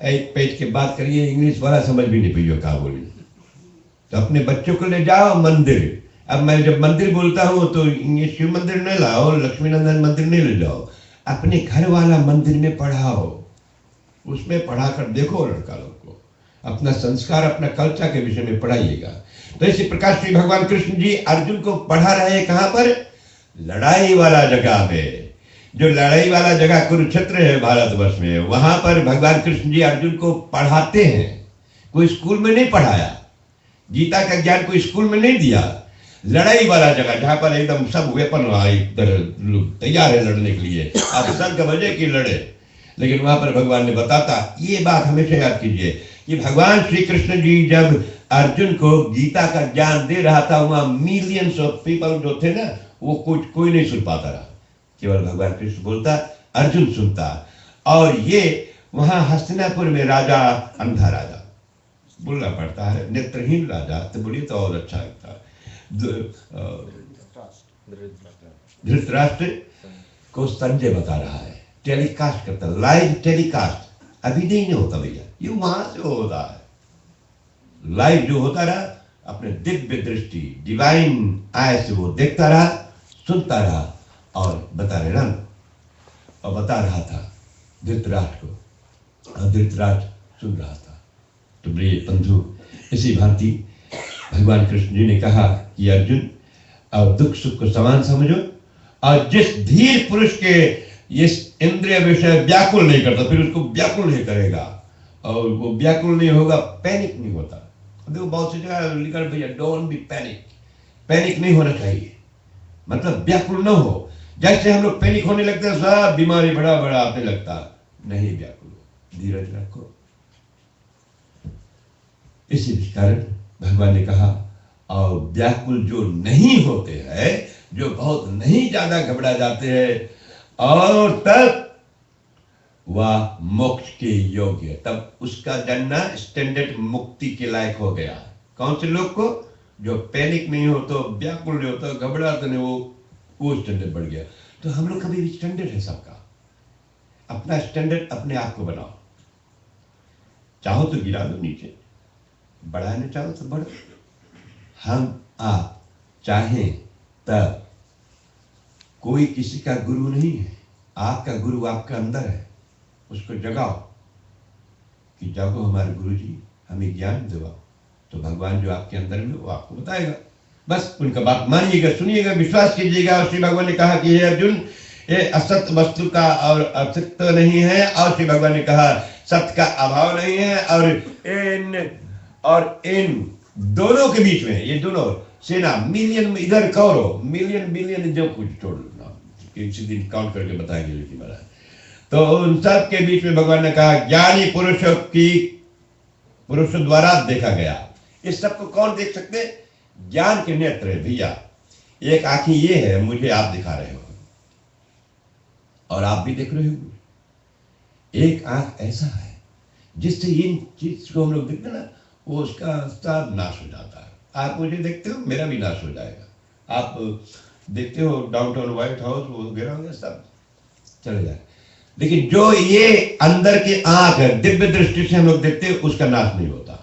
एक पेज के बात करिए, इंग्लिश वाला समझ भी नहीं पाइयो क्या बोली। तो अपने बच्चों को ले जाओ मंदिर। अब मैं जब मंदिर बोलता हूँ तो शिव मंदिर नहीं लाओ, लक्ष्मी नंदन मंदिर नहीं ले जाओ, अपने घर वाला मंदिर में पढ़ाओ, उसमें पढ़ा कर देखो लड़का लोग को, अपना संस्कार अपना कल्चर के विषय में पढ़ाइएगा। तो इसी प्रकार श्री भगवान कृष्ण जी अर्जुन को पढ़ा रहे हैं। कहाँ पर? लड़ाई वाला जगह में। जो लड़ाई वाला जगह कुरुक्षेत्र है भारतवर्ष में, वहां पर भगवान कृष्ण जी अर्जुन को पढ़ाते हैं। कोई स्कूल में नहीं पढ़ाया, गीता का ज्ञान कोई स्कूल में नहीं दिया। लड़ाई वाला जगह जहां पर एकदम सब वेपन तैयार है लड़ने के लिए, आप शंख बजे की लड़े। लेकिन वहां पर भगवान ने बताता, ये बात हमेशा याद कीजिए कि भगवान श्री कृष्ण जी जब अर्जुन को गीता का ज्ञान दे रहा था, वहां मिलियंस ऑफ पीपल जो थे ना, वो कोई नहीं सुन पाता रहा, केवल भगवान कृष्ण बोलता, अर्जुन सुनता। और ये वहां हस्तिनापुर में राजा, अंधा राजा बोलना पड़ता है, नेत्रहीन राजा, तो बोलिए तो और अच्छा लगता। धृतराष्ट्र को संजय बता रहा है, टेलीकास्ट करता, लाइव टेलीकास्ट अभी नहीं होता भैया, ये वहां से होता है। लाइव जो होता रहा, अपने दिव्य दृष्टि डिवाइन आय से वो देखता रहा, सुनता रहा और बता रहा और बता रहा था धृतराष्ट्र को, और धृतराष्ट्र सुन रहा था। तो प्रिय बंधु, इसी भांति भगवान कृष्ण जी ने कहा कि अर्जुन, और दुख सुख को समान समझो, और जिस धीर पुरुष के ये इंद्रिय विषय व्याकुल नहीं करता, फिर उसको व्याकुल नहीं करेगा, और वो व्याकुल नहीं होगा, पैनिक नहीं होता। देखो बहुत सी जगह लिखा भैया डोंट बी पैनिक, पैनिक नहीं होना चाहिए, मतलब व्याकुल न हो। जैसे हम लोग पैनिक होने लगते हैं, सब बीमारी बड़ा बड़ा आने लगता, नहीं व्याकुल हो, धीरज रखो। इसी कारण भगवान ने कहा, और व्याकुल जो नहीं होते हैं, जो बहुत नहीं ज्यादा घबरा जाते हैं, और तब वह मोक्ष के योग्य, तब उसका जानना स्टैंडर्ड मुक्ति के लायक हो गया। कौन से लोग को? जो पैनिक नहीं हो, तो व्याकुल नहीं होता, घबराते नहीं, वो स्टैंडर्ड बढ़ गया। तो हम लोग कभी भी स्टैंडर्ड है सबका, अपना स्टैंडर्ड अपने आप को बनाओ। चाहो तो गिरा दो नीचे, बढ़ाना चाहो तो बढ़ो। हम आप चाहें तब, कोई किसी का गुरु नहीं है, आपका गुरु आपका अंदर है, उसको जगाओ कि जागो हमारे गुरु जी, हमें ज्ञान दिलाओ। तो भगवान जो आपके अंदर में, वो आपको बताएगा। बस उनका बात मानिएगा, सुनिएगा, विश्वास कीजिएगा। और श्री भगवान ने कहा कि हे अर्जुन, ये असत्य वस्तु का और अस्तित्व नहीं है, और श्री भगवान ने कहा सत्य का अभाव नहीं है, और इन दोनों के बीच में, ये दोनों सेना, मिलियन इधर कौरव, मिलियन बिलियन जो कुछ छोड़ लो, किसी दिन काउंट करके बताएंगे लेकिन महाराज। तो उन सब के बीच में भगवान ने कहा ज्ञानी पुरुषों द्वारा देखा गया। इस सब को कौन देख सकते? ज्ञान के नेत्र है भैया। एक आंखें ये है, मुझे आप दिखा रहे हो और आप भी देख रहे हो। एक आंख ऐसा है जिससे इन चीज को हम लोग देखते ना, वो उसका सब नाश हो जाता है। आप मुझे देखते हो, मेरा भी नाश हो जाएगा। आप देखते हो डाउनटाउन व्हाइट हाउस, वो गिरा होगा, सब चले जाए। लेकिन जो ये अंदर की आंख है, दिव्य दृष्टि से हम लोग देखते हैं, उसका नाश नहीं होता।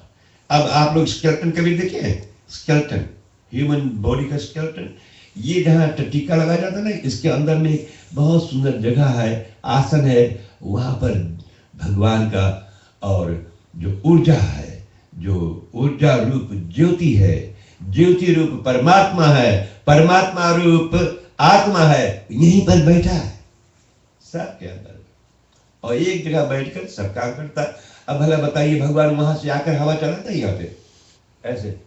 अब आप लोग स्केलेटन कभी देखे हैं? स्केलेटन, ह्यूमन बॉडी का स्केलेटन, ये जहाँ टीका लगाया जाता है ना, इसके अंदर में एक बहुत सुंदर जगह है, आसन है, वहां पर भगवान का और जो ऊर्जा है, जो ऊर्जा रूप ज्योति है, ज्योति रूप परमात्मा है, परमात्मा रूप आत्मा है, यहीं पर बैठा है सबके अंदर, और एक जगह बैठकर सब काम करता है। अब भला बताइए, भगवान वहां से आकर हवा चलाता है यहाँ पे? ऐसे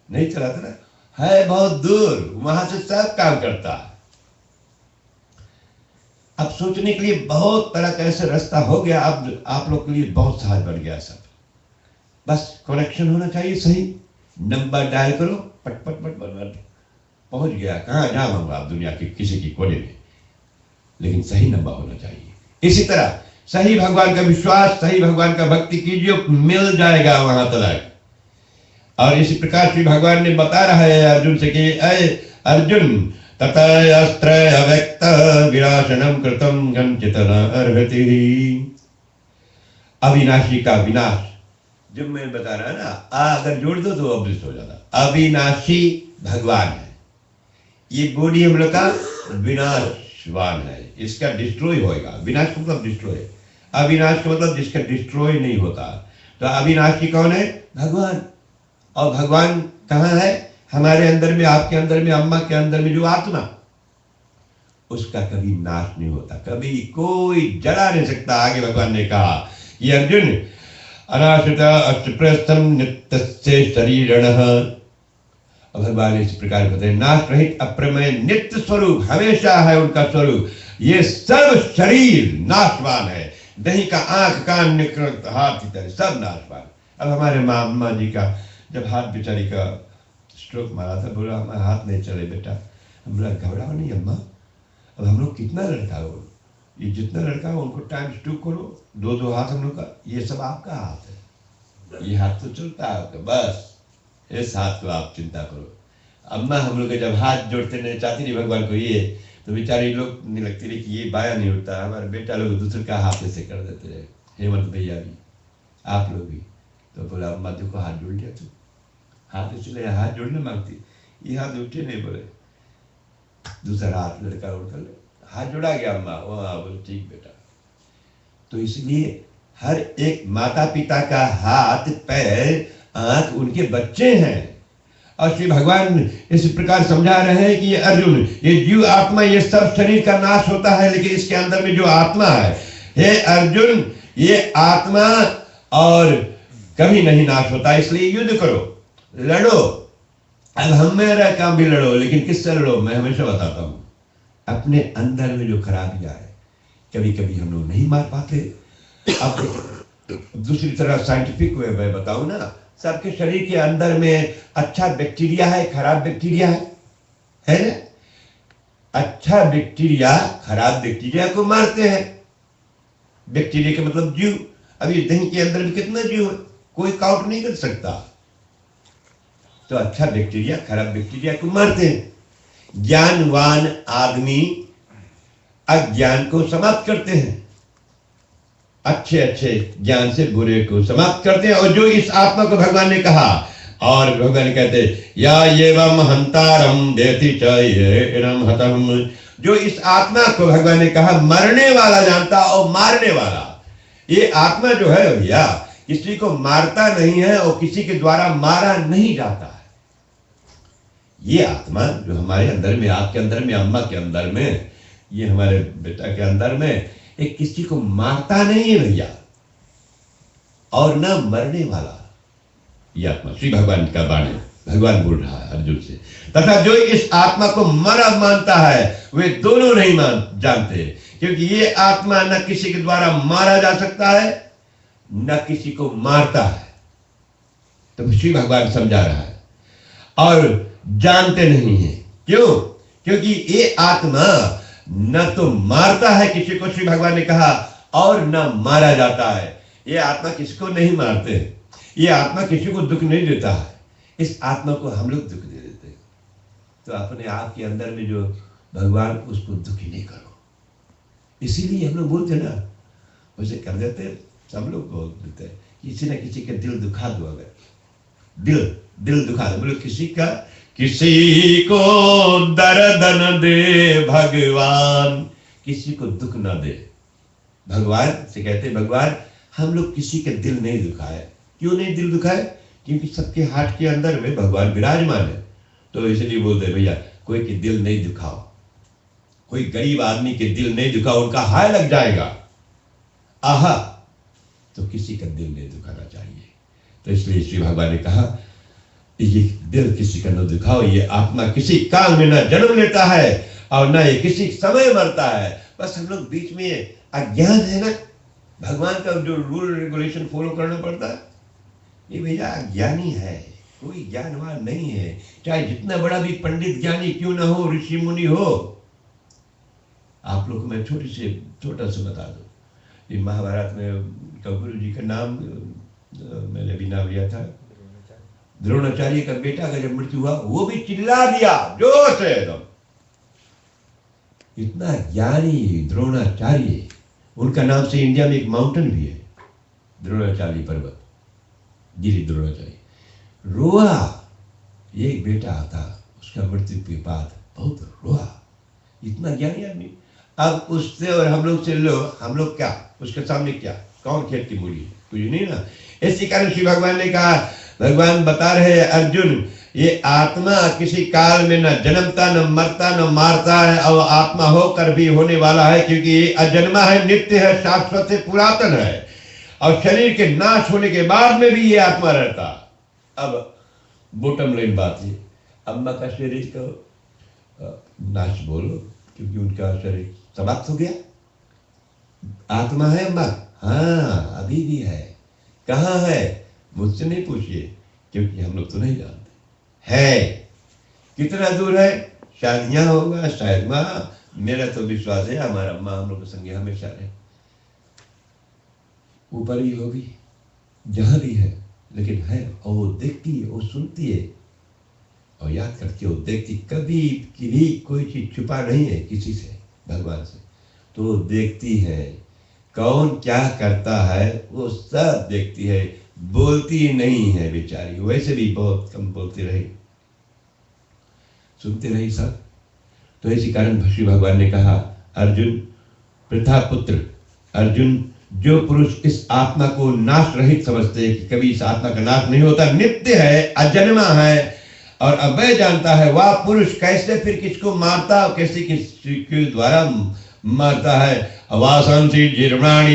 नहीं चलाता ना, है बहुत दूर, वहां से सब काम करता है। अब सोचने के लिए बहुत तरह का ऐसे रास्ता हो गया, अब आप लोग के लिए बहुत सहज बन गया सब। बस कनेक्शन होना चाहिए सही, नंबर डायल करो, पट पट पट पट पट पहुंच गया। कहाँ जाऊंगा आप दुनिया के किसी की कोने में, लेकिन सही नंबर होना चाहिए। इसी तरह सही भगवान का विश्वास, सही भगवान का भक्ति कीजिए, मिल जाएगा वहां तक। और इसी प्रकार श्री भगवान ने बता रहा है अर्जुन से कि अय अर्जुन, तथा अस्त्र अव्यक्त विनाशनम कृतम गंचित न अर्हति। अविनाशी का विनाश, जब मैं बता रहा ना, अगर जोड़ दो तो अवृत हो जाता। अविनाशी भगवान है, ये बॉडी हम लोग का विनाशवान है, इसका डिस्ट्रॉय होएगा। विनाश का मतलब डिस्ट्रॉय, अविनाश का मतलब जिसका डिस्ट्रॉय नहीं होता। तो अविनाशी कौन है? भगवान। और भगवान कहाँ है? हमारे अंदर में, आपके अंदर में, अम्मा के अंदर में जो आत्मा, उसका कभी नाश नहीं होता, कभी कोई जला नहीं सकता। आगे भगवान ने कहा कि अर्जुन, अनाश्रिता अष्टप्रस्थम नित्य शरीरणः। भगवान इस प्रकार बताए, नाश रहित अप्रमेय नित्य स्वरूप, हमेशा है उनका स्वरूप। ये सब शरीर नाशवान है, दही का आंख कान निकल हाथ की तरह सब नाशवान। अब हमारे मामा जी का जब हाथ बेचारी का स्ट्रोक मारा था, बोला हमारा हाथ नहीं चले बेटा। हम बोला घबराओ नहीं अम्मा, अब हम लोग कितना लड़का हो, ये जितना लड़का हो उनको टाइम्स 2 करो, 2 हाथ हम लोग का, ये सब आपका हाथ है, ये हाथ तो चलता है आपका, बस इस हाथ को आप चिंता करो। अम्मा हम लोग जब हाथ जोड़ते नहीं चाहती नहीं भगवान को, ये तो बेचारे लोग नहीं लगती रही कि ये बाया नहीं होता, हमारे बेटा लोग दूसरे का हाथ ऐसे कर देते रहे। हेमंत भैया भी, आप लोग भी। तो बोला अम्मा देखो हाथ जोड़ लिया तू, हाथ इसलिए हाथ जोड़ने मांगती, ये हाथ उठे नहीं, बोले दूसरा हाथ लड़का उठा ले, हाथ जोड़ा गया अम्मा, वहाँ बोले ठीक बेटा। तो इसलिए हर एक माता पिता का हाथ पैर आंख उनके बच्चे हैं। और श्री भगवान इस प्रकार समझा रहे हैं कि ये अर्जुन, ये जीव आत्मा, ये सब शरीर का नाश होता है, लेकिन इसके अंदर में जो आत्मा है, हे अर्जुन, ये आत्मा और कभी नहीं नाश होता, इसलिए युद्ध करो, लड़ो। अब हम मेरा काम भी लड़ो, लेकिन किससे लड़ो? मैं हमेशा बताता हूं, अपने अंदर में जो खराबियां है, कभी कभी हम लोग नहीं मार पाते। अब दूसरी तरह साइंटिफिक वे में बताऊं ना, सबके शरीर के अंदर में अच्छा बैक्टीरिया है, खराब बैक्टीरिया है ना? अच्छा बैक्टीरिया खराब बैक्टीरिया को मारते हैं। बैक्टीरिया का मतलब जीव। अभी दही के अंदर में कितना जीव है, कोई काउंट नहीं कर सकता। तो अच्छा बैक्टीरिया खराब बैक्टीरिया को मारते हैं। ज्ञानवान आदमी अज्ञान को समाप्त करते हैं, अच्छे अच्छे ज्ञान से बुरे को समाप्त करते हैं। और जो इस आत्मा को भगवान ने कहा, और भगवान कहते या एवं हंतारम देति च एरम हतम, जो इस आत्मा को भगवान ने कहा मरने वाला जानता और मारने वाला। ये आत्मा जो है भैया किसी को मारता नहीं है और किसी के द्वारा मारा नहीं जाता है। ये आत्मा जो हमारे अंदर में, आपके अंदर में, अम्मा के अंदर में, ये हमारे बेटा के अंदर में, एक किसी को मारता नहीं है भैया, और न मरने वाला। ये आत्मा श्री भगवान का वाणी, भगवान बोल रहा है अर्जुन से। तथा जो इस आत्मा को मरा मानता है, वे दोनों नहीं जानते, क्योंकि ये आत्मा न किसी के द्वारा मारा जा सकता है, न किसी को मारता है। तो श्री भगवान समझा रहा है, और जानते नहीं है। क्यों? क्योंकि ये आत्मा न तो मारता है किसी को, श्री भगवान ने कहा, और न मारा जाता है। ये आत्मा किसी को नहीं मारते, ये आत्मा किसी को दुख नहीं देता है। इस आत्मा को हम लोग दुख दे देते हैं। तो अपने आप के अंदर में जो भगवान, उसको दुखी नहीं करो। इसीलिए हम लोग बोलते ना, उसे कर देते, सब लोग बोल देते हैं, किसी न किसी का दिल दुखा दो। अगर दिल दुखा दो, बोलो किसी को दर्द न दे भगवान, किसी को दुख न दे। भगवान से कहते, भगवान हम लोग किसी के दिल नहीं दुखाए। क्यों नहीं दिल दुखाए? क्योंकि सबके हार्ट के अंदर में भगवान विराजमान है। तो इसलिए बोलते भैया कोई के दिल नहीं दुखाओ, कोई गरीब आदमी के दिल नहीं दुखाओ, उनका हाय लग जाएगा। आहा, तो किसी का दिल नहीं दुखाना चाहिए। तो इसलिए श्री भगवान ने कहा ये दिल किसी का न दुखाओ। ये आत्मा किसी काल में न जन्म लेता है और न ये किसी समय मरता है। बस हम लोग बीच में अज्ञान है ना, भगवान का जो रूल रेगुलेशन फॉलो करना पड़ता है। ये भैया अज्ञानी है, कोई ज्ञानवान नहीं है। चाहे जितना बड़ा भी पंडित ज्ञानी क्यों ना हो, ऋषि मुनि हो। आप लोग को मैं छोटा सा बता दो, ये महाभारत में गुरु जी का नाम मैंने भी नाम लिया था, द्रोणाचार्य का बेटा का जब मृत्यु हुआ, वो भी चिल्ला दिया जोर से एकदम। इतना ज्ञानी द्रोणाचार्य, उनका नाम से इंडिया में एक माउंटेन भी है, द्रोणाचार्य पर्वत, गिरी द्रोणाचार्य। रोआ, एक बेटा आता, उसका मृत्यु के बाद बहुत रोआ। इतना ज्ञानी आदमी। अब उससे और हम लोग से लो, हम लोग क्या, उसके सामने क्या, कौन खेत की मूली? कुछ नहीं ना। इसी कारण श्री भगवान ने कहा, भगवान बता रहे अर्जुन, ये आत्मा किसी काल में न जन्मता, न मरता, न मारता है, और आत्मा होकर भी होने वाला है, क्योंकि ये अजन्मा है, नित्य है, शाश्वत है, पुरातन है। और शरीर के नाश होने के बाद में भी ये आत्मा रहता। अब बॉटम लाइन बात है, अम्मा का शरीर को नाश बोलो, क्योंकि उनका शरीर समाप्त हो गया। आत्मा है अम्मा, हाँ अभी भी है। कहाँ है? मुझसे नहीं पूछिए, क्योंकि हम लोग तो नहीं जानते है। कितना दूर है? शायद यहाँ होगा, शायद वहाँ। मेरा तो विश्वास है हमारा अम्मा हम लोग के संगे हमेशा रहे, ऊपर ही होगी, जहां भी है, लेकिन है। और वो देखती है, वो सुनती है, और याद करती है, वो देखती। कभी भी कोई चीज छुपा नहीं है किसी से, भगवान से। तो देखती है, कौन क्या करता है वो सब देखती है, बोलती नहीं है बेचारी, वैसे भी बहुत कम बोलती रही, सुनते रही सब। तो इसी कारण श्री भगवान ने कहा, अर्जुन पृथा पुत्र, अर्जुन जो पुरुष इस आत्मा को नाश रहित समझते हैं कि कभी इस आत्मा का नाश नहीं होता, नित्य है, अजन्मा है और अभय जानता है, वह पुरुष कैसे फिर किसको मारता, कैसे किसके द्वारा मारता है। अवासांसी जीर्णानि